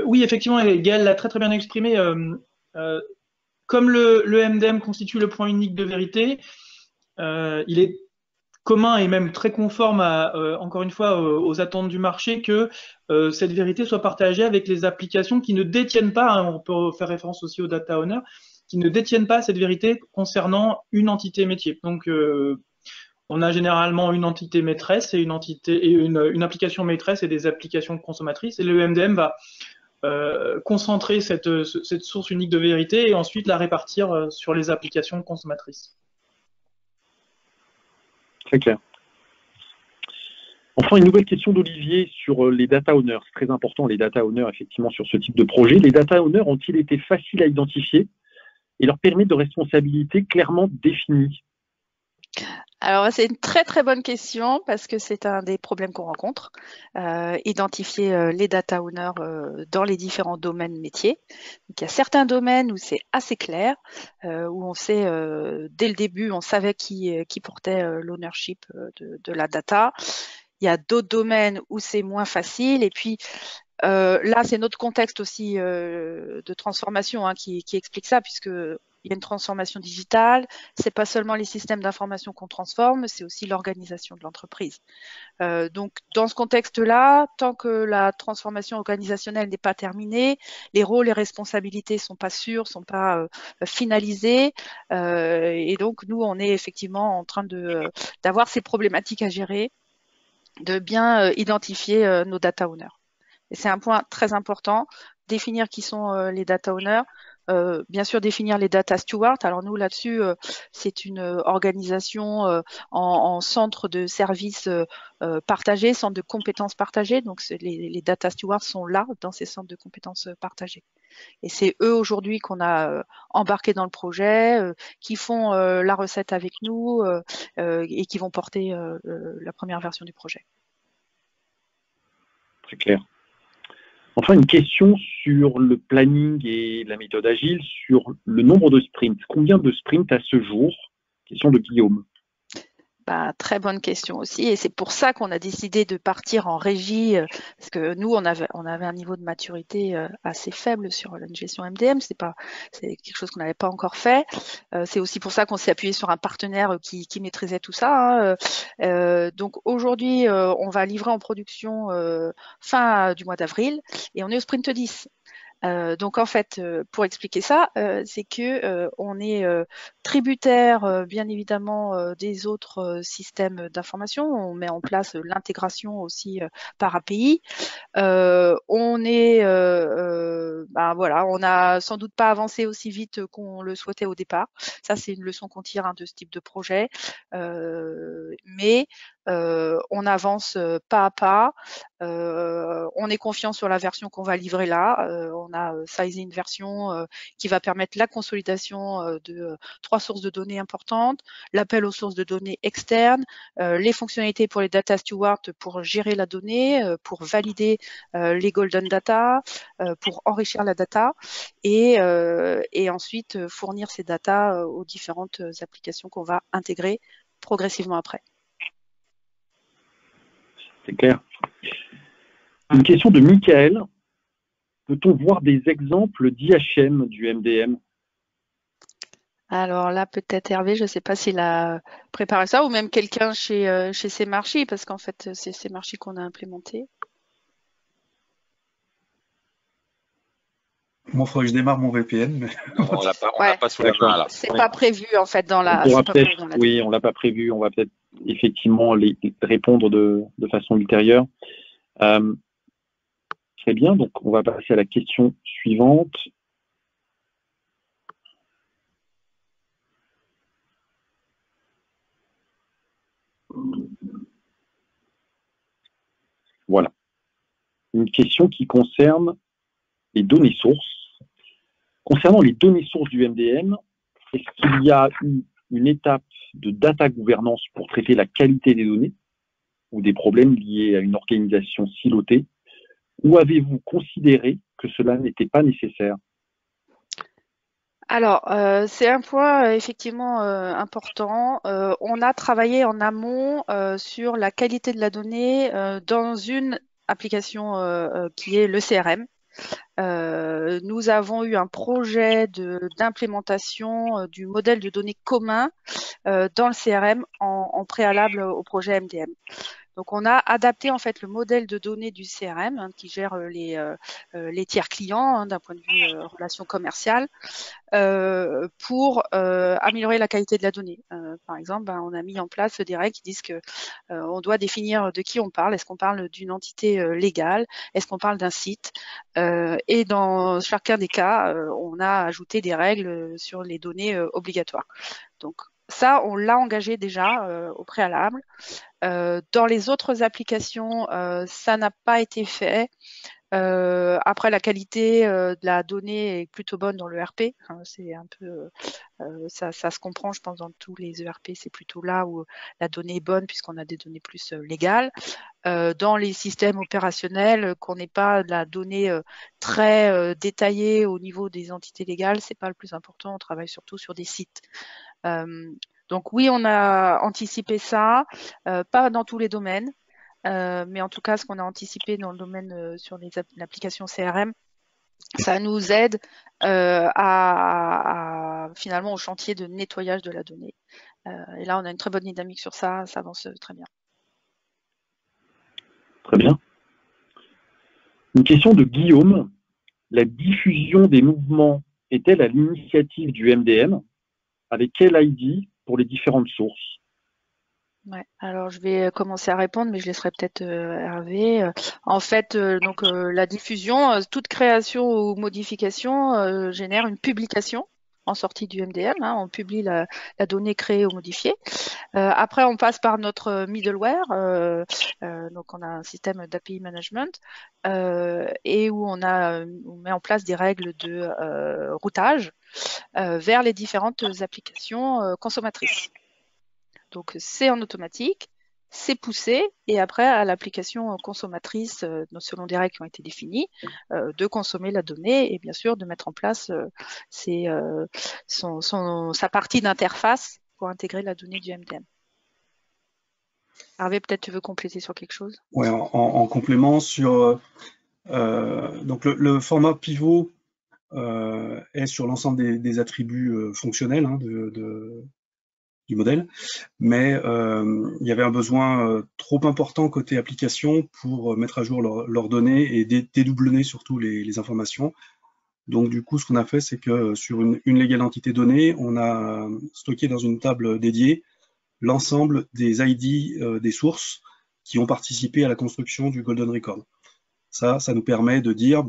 Oui, effectivement, Gaël l'a très très bien exprimé. Comme le MDM constitue le point unique de vérité, il est commun et même très conforme encore une fois aux attentes du marché que cette vérité soit partagée avec les applications qui ne détiennent pas, hein, on peut faire référence aussi aux data owners, qui ne détiennent pas cette vérité concernant une entité métier. Donc on a généralement une entité maîtresse et une application maîtresse et des applications consommatrices, et le MDM va concentrer cette source unique de vérité et ensuite la répartir sur les applications consommatrices. Très clair. Enfin, une nouvelle question d'Olivier sur les data owners. C'est très important, les data owners, effectivement, sur ce type de projet. Les data owners ont-ils été faciles à identifier et leur permis de responsabilité clairement définis? Alors, c'est une très très bonne question parce que c'est un des problèmes qu'on rencontre, identifier les data owners dans les différents domaines métiers. Donc, il y a certains domaines où c'est assez clair, où on sait dès le début, on savait qui portait l'ownership de la data. Il y a d'autres domaines où c'est moins facile. Et puis là, c'est notre contexte aussi de transformation qui explique ça, puisque il y a une transformation digitale. C'est pas seulement les systèmes d'information qu'on transforme, c'est aussi l'organisation de l'entreprise. Donc, dans ce contexte-là, tant que la transformation organisationnelle n'est pas terminée, les rôles et responsabilités sont pas sûrs, sont pas finalisés, et donc nous, on est effectivement en train d'avoir ces problématiques à gérer, de bien identifier nos data owners. Et c'est un point très important, définir qui sont les data owners. Bien sûr, définir les data stewards. Alors nous, là-dessus, c'est une organisation en centre de services partagés, centre de compétences partagées. Donc, les data stewards sont là, dans ces centres de compétences partagées. Et c'est eux, aujourd'hui, qu'on a embarqués dans le projet, qui font la recette avec nous et qui vont porter la première version du projet. Très clair. Enfin, une question sur le planning et la méthode agile, sur le nombre de sprints. Combien de sprints à ce jour? Question de Guillaume. Très bonne question aussi, et c'est pour ça qu'on a décidé de partir en régie, parce que nous on avait un niveau de maturité assez faible sur la gestion MDM, c'est quelque chose qu'on n'avait pas encore fait. C'est aussi pour ça qu'on s'est appuyé sur un partenaire qui maîtrisait tout ça. Donc aujourd'hui, on va livrer en production fin du mois d'avril, et on est au sprint 10. Donc en fait, pour expliquer ça, c'est que on est tributaire, bien évidemment, des autres systèmes d'information. On met en place l'intégration aussi par API. On est, voilà, on n'a sans doute pas avancé aussi vite qu'on le souhaitait au départ. Ça, c'est une leçon qu'on tire de ce type de projet. Mais on avance pas à pas. On est confiant sur la version qu'on va livrer là. On a sizé une version qui va permettre la consolidation de 3 sources de données importantes, l'appel aux sources de données externes, les fonctionnalités pour les data stewards pour gérer la donnée, pour valider les golden data, pour enrichir la data et ensuite fournir ces data aux différentes applications qu'on va intégrer progressivement après. C'est clair. Une question de Michael. Peut-on voir des exemples d'IHM du MDM? Alors là, peut-être Hervé, je ne sais pas s'il a préparé ça, ou même quelqu'un chez Semarchi, parce qu'en fait, c'est Semarchi qu'on a implémenté. Moi, il faudrait que je démarre mon VPN. Mais... On l'a pas sous la main là. C'est pas prévu en fait dans la. Oui, on l'a pas prévu. On va peut-être effectivement les répondre de façon ultérieure. Très bien. Donc, on va passer à la question suivante. Voilà. Une question qui concerne les données sources. Concernant les données sources du MDM, est-ce qu'il y a eu une étape de data gouvernance pour traiter la qualité des données ou des problèmes liés à une organisation silotée, ou avez-vous considéré que cela n'était pas nécessaire? Alors, c'est un point effectivement important. On a travaillé en amont sur la qualité de la donnée dans une application qui est le CRM. Nous avons eu un projet d'implémentation du modèle de données commun dans le CRM en préalable au projet MDM. Donc, on a adapté en fait le modèle de données du CRM qui gère les tiers clients d'un point de vue relation commerciale pour améliorer la qualité de la donnée. Par exemple, on a mis en place des règles qui disent que on doit définir de qui on parle. Est-ce qu'on parle d'une entité légale? Est-ce qu'on parle d'un site? Et dans chacun des cas, on a ajouté des règles sur les données obligatoires. Donc, ça, on l'a engagé déjà au préalable. Dans les autres applications, ça n'a pas été fait. Après, la qualité de la donnée est plutôt bonne dans le ERP. C'est un peu, ça se comprend, je pense, dans tous les ERP. C'est plutôt là où la donnée est bonne puisqu'on a des données plus légales. Dans les systèmes opérationnels, qu'on n'ait pas de la donnée très détaillée au niveau des entités légales, c'est pas le plus important. On travaille surtout sur des sites. Donc oui, on a anticipé ça, pas dans tous les domaines, mais en tout cas, ce qu'on a anticipé dans le domaine sur l'application CRM, ça nous aide finalement au chantier de nettoyage de la donnée. Et là, on a une très bonne dynamique sur ça, ça avance très bien. Très bien. Une question de Guillaume. La diffusion des mouvements est-elle à l'initiative du MDM? Avec quel ID pour les différentes sources? Ouais, alors je vais commencer à répondre, mais je laisserai peut-être Hervé. En fait, donc la diffusion, toute création ou modification génère une publication en sortie du MDM. On publie la donnée créée ou modifiée. Après, on passe par notre middleware. Donc, on a un système d'API management et où on met en place des règles de routage vers les différentes applications consommatrices. Donc, c'est en automatique, c'est poussé, et après, à l'application consommatrice, selon des règles qui ont été définies, de consommer la donnée et bien sûr de mettre en place sa partie d'interface pour intégrer la donnée du MDM. Hervé, peut-être tu veux compléter sur quelque chose? Ouais, en complément sur donc le format pivot est sur l'ensemble des attributs fonctionnels du modèle, mais il y avait un besoin trop important côté application pour mettre à jour leurs données et dédoublonner surtout les informations. Donc du coup, ce qu'on a fait, c'est que sur une légale entité donnée, on a stocké dans une table dédiée l'ensemble des ID des sources qui ont participé à la construction du Golden Record. Ça nous permet de dire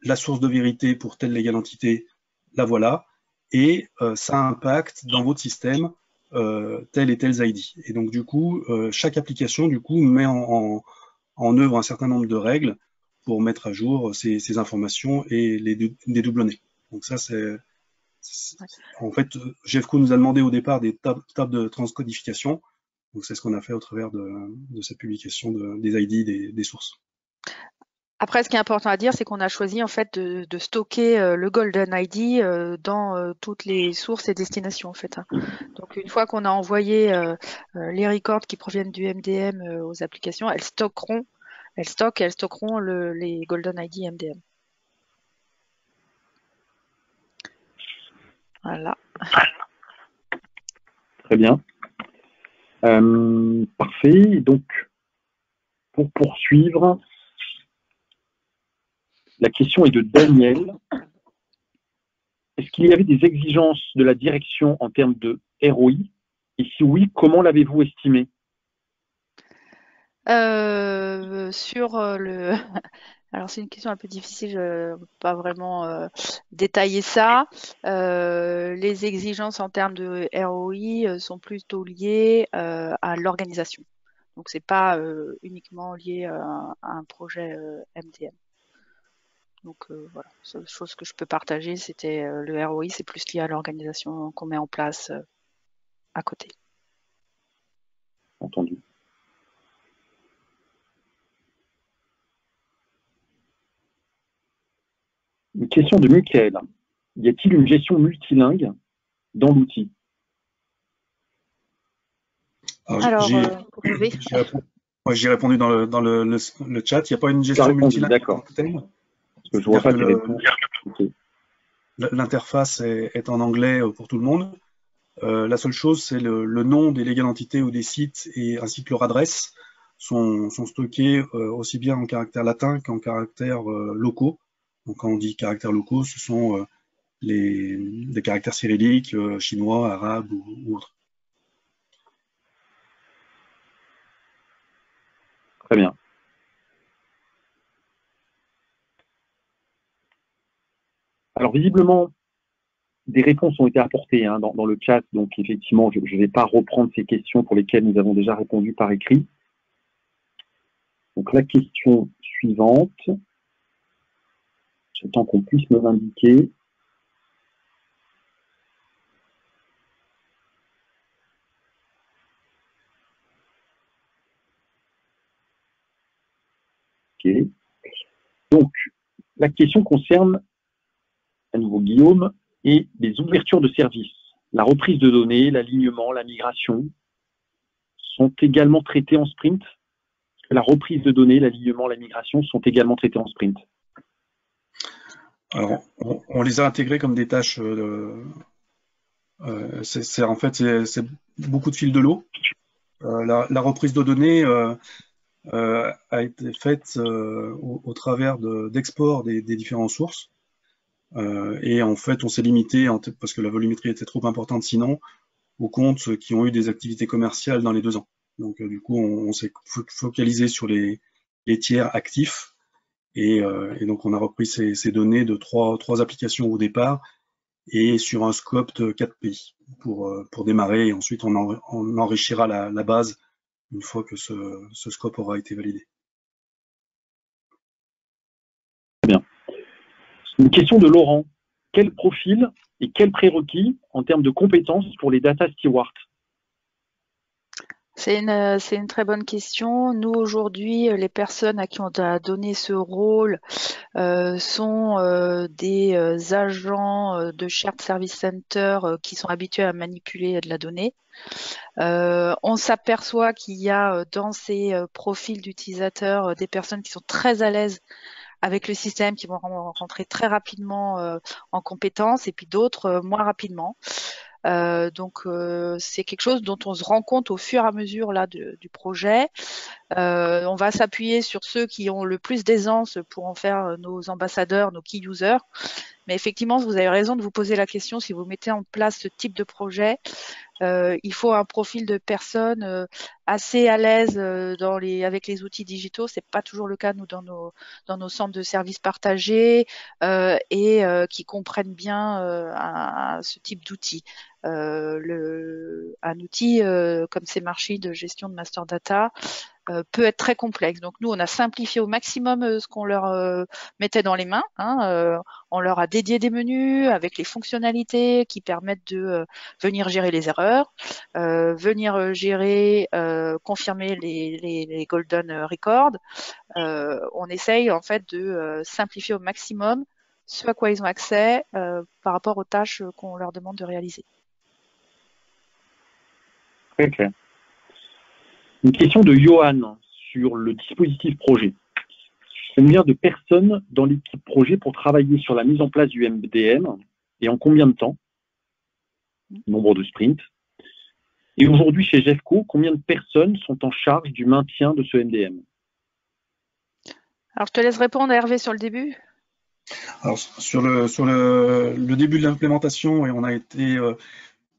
la source de vérité pour telle légale entité, la voilà, et ça impacte dans votre système tel et tel ID. Et donc du coup, chaque application du coup met en œuvre un certain nombre de règles pour mettre à jour ces informations et les dédoublonner. Donc ça, en fait, Jeffco nous a demandé au départ des tables de transcodification. Donc c'est ce qu'on a fait au travers de cette publication des ID des sources. Après, ce qui est important à dire, c'est qu'on a choisi en fait de stocker le Golden ID dans toutes les sources et destinations en fait. Donc une fois qu'on a envoyé les records qui proviennent du MDM aux applications, elles stockeront les Golden ID MDM. Voilà. Très bien. Parfait. Donc, pour poursuivre, la question est de Daniel. Est-ce qu'il y avait des exigences de la direction en termes de ROI? Et si oui, comment l'avez-vous estimé? Alors c'est une question un peu difficile, je ne peux pas vraiment détailler ça. Les exigences en termes de ROI sont plutôt liées à l'organisation. Donc c'est pas uniquement lié à un projet MDM. Donc voilà, la seule chose que je peux partager, c'était le ROI, c'est plus lié à l'organisation qu'on met en place à côté. Entendu. Une question de Michael. Y a-t-il une gestion multilingue dans l'outil? Alors, j'ai répondu dans le chat. Il n'y a pas une gestion multilingue. D'accord. Parce que je vois pas qui répond. Okay. L'interface est en anglais pour tout le monde. La seule chose, c'est le nom des légales entités ou des sites ainsi que leur adresse sont stockés aussi bien en caractères latins qu'en caractères locaux. Donc quand on dit caractères locaux, ce sont les caractères cyrilliques, chinois, arabes ou autres. Très bien. Alors visiblement, des réponses ont été apportées dans le chat, donc effectivement, je ne vais pas reprendre ces questions pour lesquelles nous avons déjà répondu par écrit. Donc la question suivante, j'attends qu'on puisse me l'indiquer. Ok. Donc la question concerne, à nouveau Guillaume, et les ouvertures de services. La reprise de données, l'alignement, la migration sont également traités en sprint. La reprise de données, l'alignement, la migration sont également traités en sprint. Alors, on les a intégrés comme des tâches. En fait, c'est beaucoup de fil de l'eau. La reprise de données a été faite au travers d'export des différentes sources. Et en fait, on s'est limité, parce que la volumétrie était trop importante sinon, aux comptes qui ont eu des activités commerciales dans les 2 ans. Donc du coup, on s'est focalisé sur les tiers actifs. Et donc on a repris ces données de trois applications au départ et sur un scope de 4 pays pour démarrer. Et ensuite, on enrichira la base une fois que ce scope aura été validé. Très bien. Une question de Laurent. Quel profil et quels prérequis en termes de compétences pour les data stewards? C'est une très bonne question. Nous, aujourd'hui, les personnes à qui on a donné ce rôle sont des agents de Shared Service Center qui sont habitués à manipuler de la donnée. On s'aperçoit qu'il y a dans ces profils d'utilisateurs des personnes qui sont très à l'aise avec le système, qui vont rentrer très rapidement en compétences, et puis d'autres moins rapidement. C'est quelque chose dont on se rend compte au fur et à mesure là du projet. On va s'appuyer sur ceux qui ont le plus d'aisance pour en faire nos ambassadeurs, nos key users. Mais effectivement, vous avez raison de vous poser la question, si vous mettez en place ce type de projet, il faut un profil de personne assez à l'aise avec les outils digitaux. C'est pas toujours le cas nous dans nos centres de services partagés et qui comprennent bien ce type d'outils. Un outil comme Semarchi de gestion de master data peut être très complexe. Donc nous, on a simplifié au maximum ce qu'on leur mettait dans les mains. On leur a dédié des menus avec les fonctionnalités qui permettent de venir gérer les erreurs, venir gérer, confirmer les golden records. On essaye en fait de simplifier au maximum ce à quoi ils ont accès par rapport aux tâches qu'on leur demande de réaliser. Très clair. Une question de Johan sur le dispositif projet. Combien de personnes dans l'équipe projet pour travailler sur la mise en place du MDM et en combien de temps? Nombre de sprints. Et aujourd'hui chez Jeffco, combien de personnes sont en charge du maintien de ce MDM? Alors je te laisse répondre Hervé sur le début. Alors sur le début de l'implémentation, on a été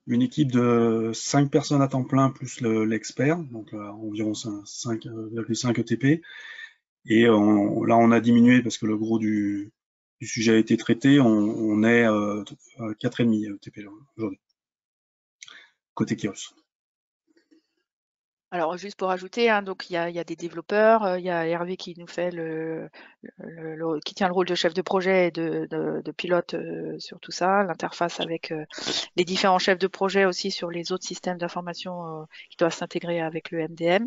une équipe de 5 personnes à temps plein plus l'expert, donc environ 5,5 ETP. Et là, on a diminué parce que le gros du sujet a été traité. On est à 4,5 ETP aujourd'hui, côté Kairos. Alors juste pour ajouter, donc il y a des développeurs, il y a Hervé qui nous fait qui tient le rôle de chef de projet et de pilote sur tout ça, l'interface avec les différents chefs de projet aussi sur les autres systèmes d'information qui doivent s'intégrer avec le MDM.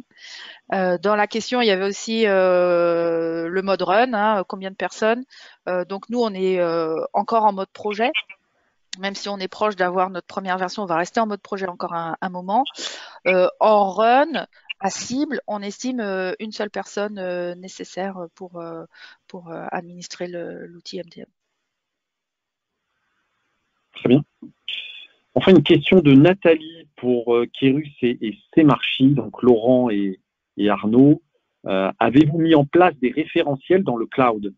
Dans la question, il y avait aussi le mode run, combien de personnes. Donc nous, on est encore en mode projet. Même si on est proche d'avoir notre première version, on va rester en mode projet encore un moment. En run, à cible, on estime une seule personne nécessaire pour administrer l'outil MDM. Très bien. Enfin, une question de Nathalie pour Kairos et Semarchi, donc Laurent et Arnaud. Avez-vous mis en place des référentiels dans le cloud?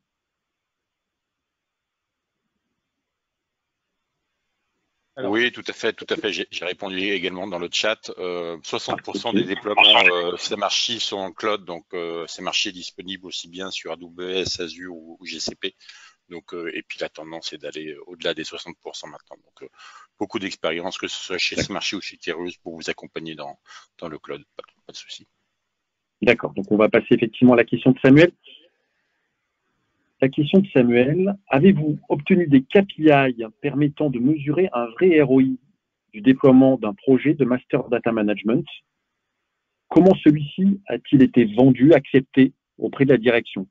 Alors, oui, tout à fait. J'ai répondu également dans le chat. 60% des déploiements Semarchi sont en cloud, donc Semarchi est disponible aussi bien sur AWS, Azure ou GCP. Donc, et puis la tendance est d'aller au-delà des 60% maintenant. Donc, beaucoup d'expérience, que ce soit chez Semarchi ou chez Kairos, pour vous accompagner dans le cloud. Pas de souci. D'accord. Donc, on va passer effectivement à la question de Samuel. La question de Samuel, avez-vous obtenu des KPI permettant de mesurer un vrai ROI du déploiement d'un projet de Master Data Management? Comment celui-ci a-t-il été vendu, accepté auprès de la direction?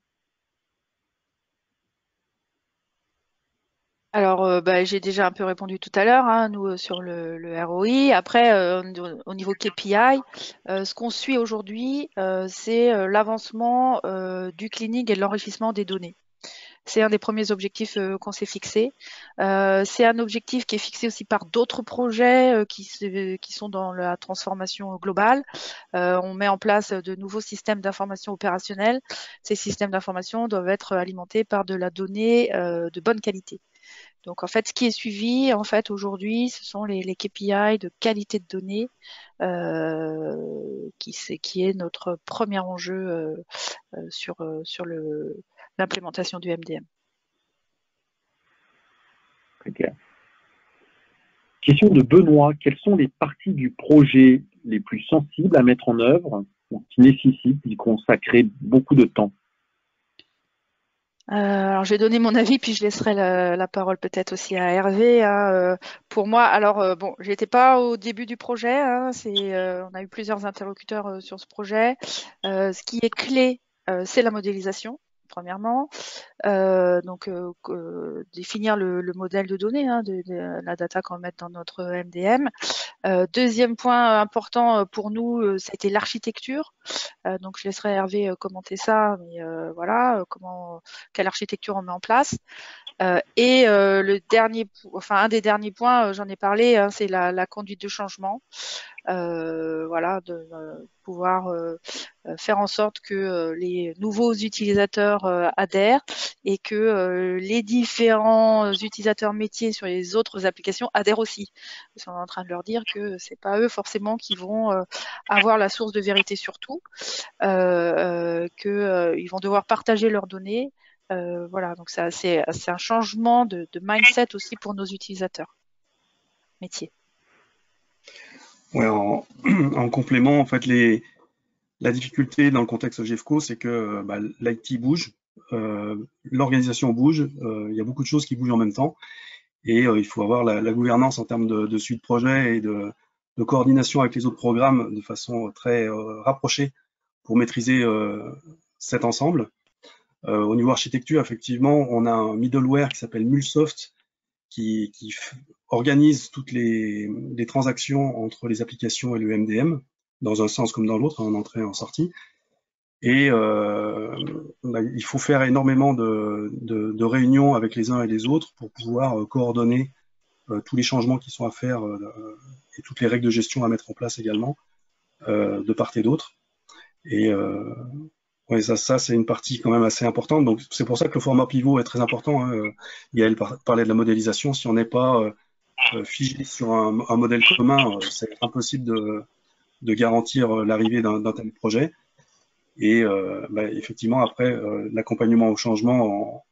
Alors, j'ai déjà un peu répondu tout à l'heure, nous, sur le ROI. Après, au niveau KPI, ce qu'on suit aujourd'hui, c'est l'avancement du cleaning et de l'enrichissement des données. C'est un des premiers objectifs qu'on s'est fixé. C'est un objectif qui est fixé aussi par d'autres projets qui sont dans la transformation globale. On met en place de nouveaux systèmes d'information opérationnels. Ces systèmes d'information doivent être alimentés par de la donnée de bonne qualité. Donc en fait, ce qui est suivi aujourd'hui, ce sont les KPI de qualité de données, qui est notre premier enjeu sur l'implémentation du MDM. Très clair. Question de Benoît, quelles sont les parties du projet les plus sensibles à mettre en œuvre, qui nécessitent d'y consacrer beaucoup de temps? Alors, je vais donner mon avis, puis je laisserai la parole peut-être aussi à Hervé. Pour moi, alors j'étais pas au début du projet. On a eu plusieurs interlocuteurs sur ce projet. Ce qui est clé, c'est la modélisation. premièrement. Donc, définir le modèle de données, hein, de la data qu'on va mettre dans notre MDM. Deuxième point important pour nous, ça a été l'architecture. Donc, je laisserai Hervé commenter ça, mais voilà, quelle architecture on met en place. Et le dernier, un des derniers points, j'en ai parlé, hein, c'est la conduite de changement. Voilà, de pouvoir faire en sorte que les nouveaux utilisateurs adhèrent et que les différents utilisateurs métiers sur les autres applications adhèrent aussi. Parce qu'on est en train de leur dire que c'est pas eux forcément qui vont avoir la source de vérité sur tout, qu'ils vont devoir partager leurs données. Voilà, donc c'est un changement de mindset aussi pour nos utilisateurs métiers. Ouais, en complément, en fait, la difficulté dans le contexte GEFCO, c'est que l'IT bouge, l'organisation bouge, il y a beaucoup de choses qui bougent en même temps, et il faut avoir la gouvernance en termes de suite projet et de coordination avec les autres programmes de façon très rapprochée pour maîtriser cet ensemble. Au niveau architecture, effectivement, on a un middleware qui s'appelle Mulsoft qui organise toutes les transactions entre les applications et le MDM, dans un sens comme dans l'autre, en entrée et en sortie. Et il faut faire énormément de réunions avec les uns et les autres pour pouvoir coordonner tous les changements qui sont à faire et toutes les règles de gestion à mettre en place également, de part et d'autre. Et ouais, ça c'est une partie quand même assez importante. Donc c'est pour ça que le format pivot est très important. Hein. Yael parlait de la modélisation. Si on n'est pas figé sur un modèle commun, c'est impossible de garantir l'arrivée d'un tel projet. Et effectivement, après, l'accompagnement au changement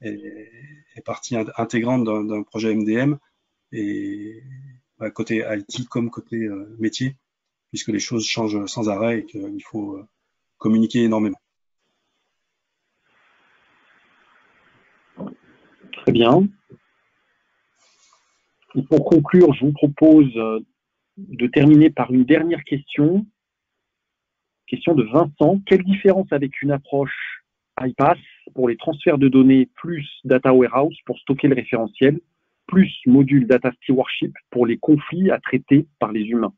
est partie intégrante d'un projet MDM, et côté IT comme côté métier, puisque les choses changent sans arrêt et qu'il faut communiquer énormément. Très bien. Et pour conclure, je vous propose de terminer par une dernière question. Question de Vincent. Quelle différence avec une approche iPaaS pour les transferts de données plus Data Warehouse pour stocker le référentiel, plus module Data Stewardship pour les conflits à traiter par les humains?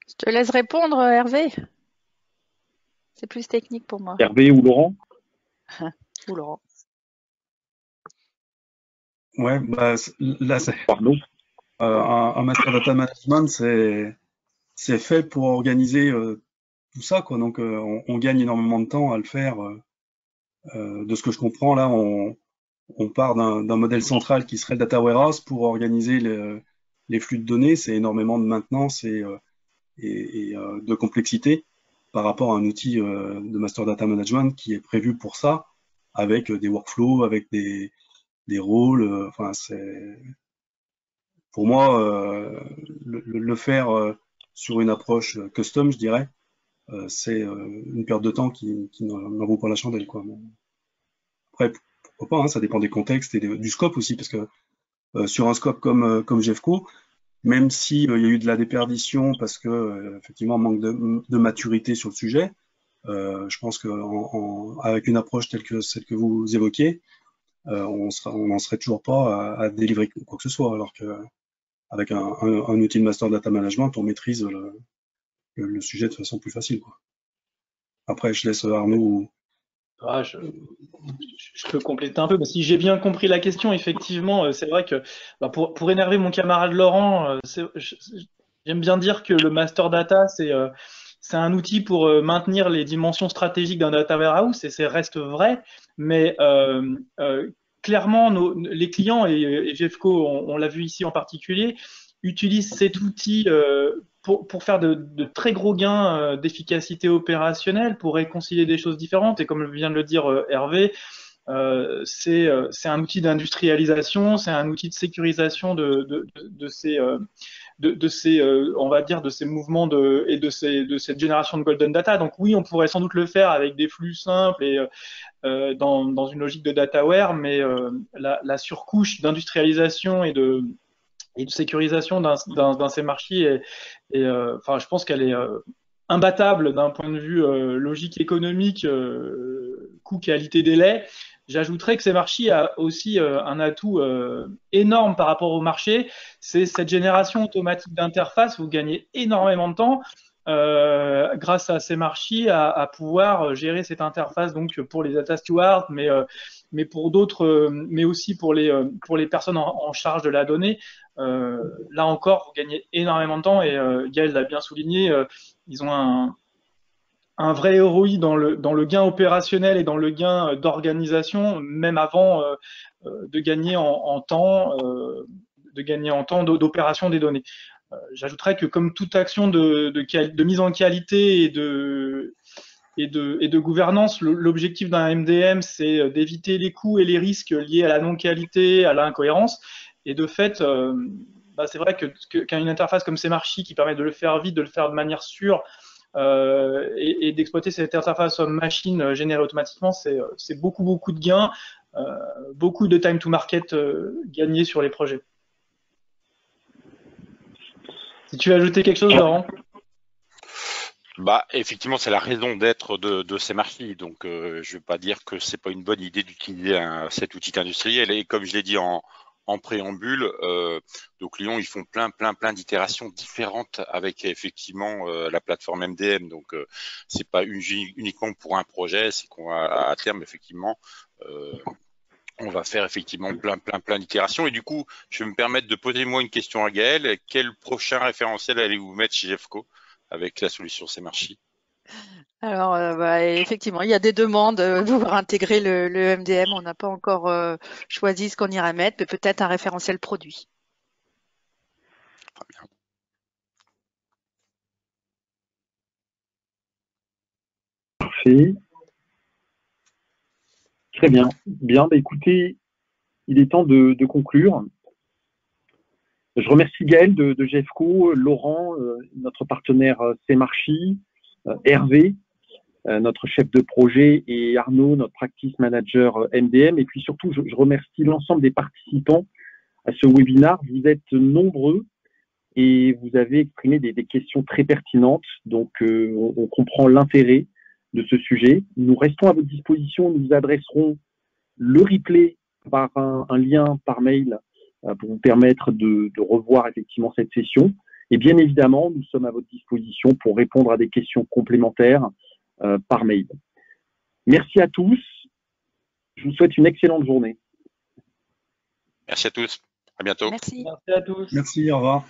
Je te laisse répondre, Hervé. C'est plus technique pour moi. Hervé ou Laurent? Ou Laurent. Ouais, là, c'est Pardon. un master data management, c'est fait pour organiser tout ça, quoi. Donc, on gagne énormément de temps à le faire. De ce que je comprends, là, on part d'un modèle central qui serait le data warehouse pour organiser les flux de données. C'est énormément de maintenance et de complexité par rapport à un outil de master data management qui est prévu pour ça, avec des workflows, avec des rôles. Enfin, c'est pour moi le faire sur une approche custom, je dirais, c'est une perte de temps qui n'en vaut pas la chandelle, quoi. Après, pourquoi pas, hein, ça dépend des contextes et du scope aussi, parce que sur un scope comme GEFCO, même s'il y a eu de la déperdition parce que effectivement manque de maturité sur le sujet, je pense qu'avec une approche telle que celle que vous évoquez, on n'en serait toujours pas à délivrer quoi que ce soit, alors qu'avec un outil de master data management, on maîtrise le sujet de façon plus facile, quoi. Après, je laisse Arnaud. Je peux compléter un peu, mais si j'ai bien compris la question, effectivement, c'est vrai que pour énerver mon camarade Laurent, j'aime bien dire que le master data, c'est un outil pour maintenir les dimensions stratégiques d'un data warehouse, et c'est reste vrai, mais clairement, les clients, et GEFCO, on l'a vu ici en particulier, utilisent cet outil pour faire de très gros gains d'efficacité opérationnelle, pour réconcilier des choses différentes. Et comme vient de le dire Hervé, c'est un outil d'industrialisation, c'est un outil de sécurisation de ces on va dire, de ces mouvements et de cette génération de golden data. Donc oui, on pourrait sans doute le faire avec des flux simples et dans une logique de dataware, mais la surcouche d'industrialisation et de sécurisation d'un CMarchi, enfin, je pense qu'elle est imbattable d'un point de vue logique économique, coût, qualité, délai. J'ajouterais que Semarchi a aussi un atout énorme par rapport au marché, c'est cette génération automatique d'interface. Vous gagnez énormément de temps grâce à Semarchi à pouvoir gérer cette interface donc pour les data stewards, mais pour d'autres, mais aussi pour les personnes en charge de la donnée. Là encore, vous gagnez énormément de temps et Gaël l'a bien souligné, ils ont un vrai ROI dans le gain opérationnel et dans le gain d'organisation, même avant de gagner en temps, d'opération des données. J'ajouterais que comme toute action de mise en qualité et de gouvernance, l'objectif d'un MDM, c'est d'éviter les coûts et les risques liés à la non-qualité, à l'incohérence. Et de fait, c'est vrai qu'une interface comme Semarchi qui permet de le faire vite, de le faire de manière sûre, et d'exploiter cette interface machine générée automatiquement, c'est beaucoup de gains, beaucoup de time to market gagnés sur les projets. Si tu veux ajouter quelque chose, Laurent? Effectivement, c'est la raison d'être de Semarchi. Donc, je ne vais pas dire que c'est pas une bonne idée d'utiliser cet outil industriel. Et comme je l'ai dit en préambule, donc Lyon, ils font plein d'itérations différentes avec effectivement la plateforme MDM. Donc, c'est pas uniquement pour un projet, c'est qu'on va à terme effectivement. On va faire effectivement plein d'itérations. Et du coup, je vais me permettre de poser moi une question à Gaël. Quel prochain référentiel allez-vous mettre chez Jeffco avec la solution Semarchi? Alors, effectivement, il y a des demandes pour intégrer le MDM. On n'a pas encore choisi ce qu'on irait mettre, mais peut-être un référentiel produit. Très bien. Parfait. Très bien. Bien, écoutez, il est temps de conclure. Je remercie Gaël de Jeffco, Laurent, notre partenaire Semarchi, Hervé, notre chef de projet, et Arnaud, notre practice manager MDM. Et puis surtout, je remercie l'ensemble des participants à ce webinaire. Vous êtes nombreux et vous avez exprimé des questions très pertinentes. Donc, on comprend l'intérêt de ce sujet. Nous restons à votre disposition. Nous vous adresserons le replay par un lien par mail pour vous permettre de revoir effectivement cette session. Et bien évidemment, nous sommes à votre disposition pour répondre à des questions complémentaires par mail. Merci à tous. Je vous souhaite une excellente journée. Merci à tous. À bientôt. Merci. Merci à tous. Merci, au revoir.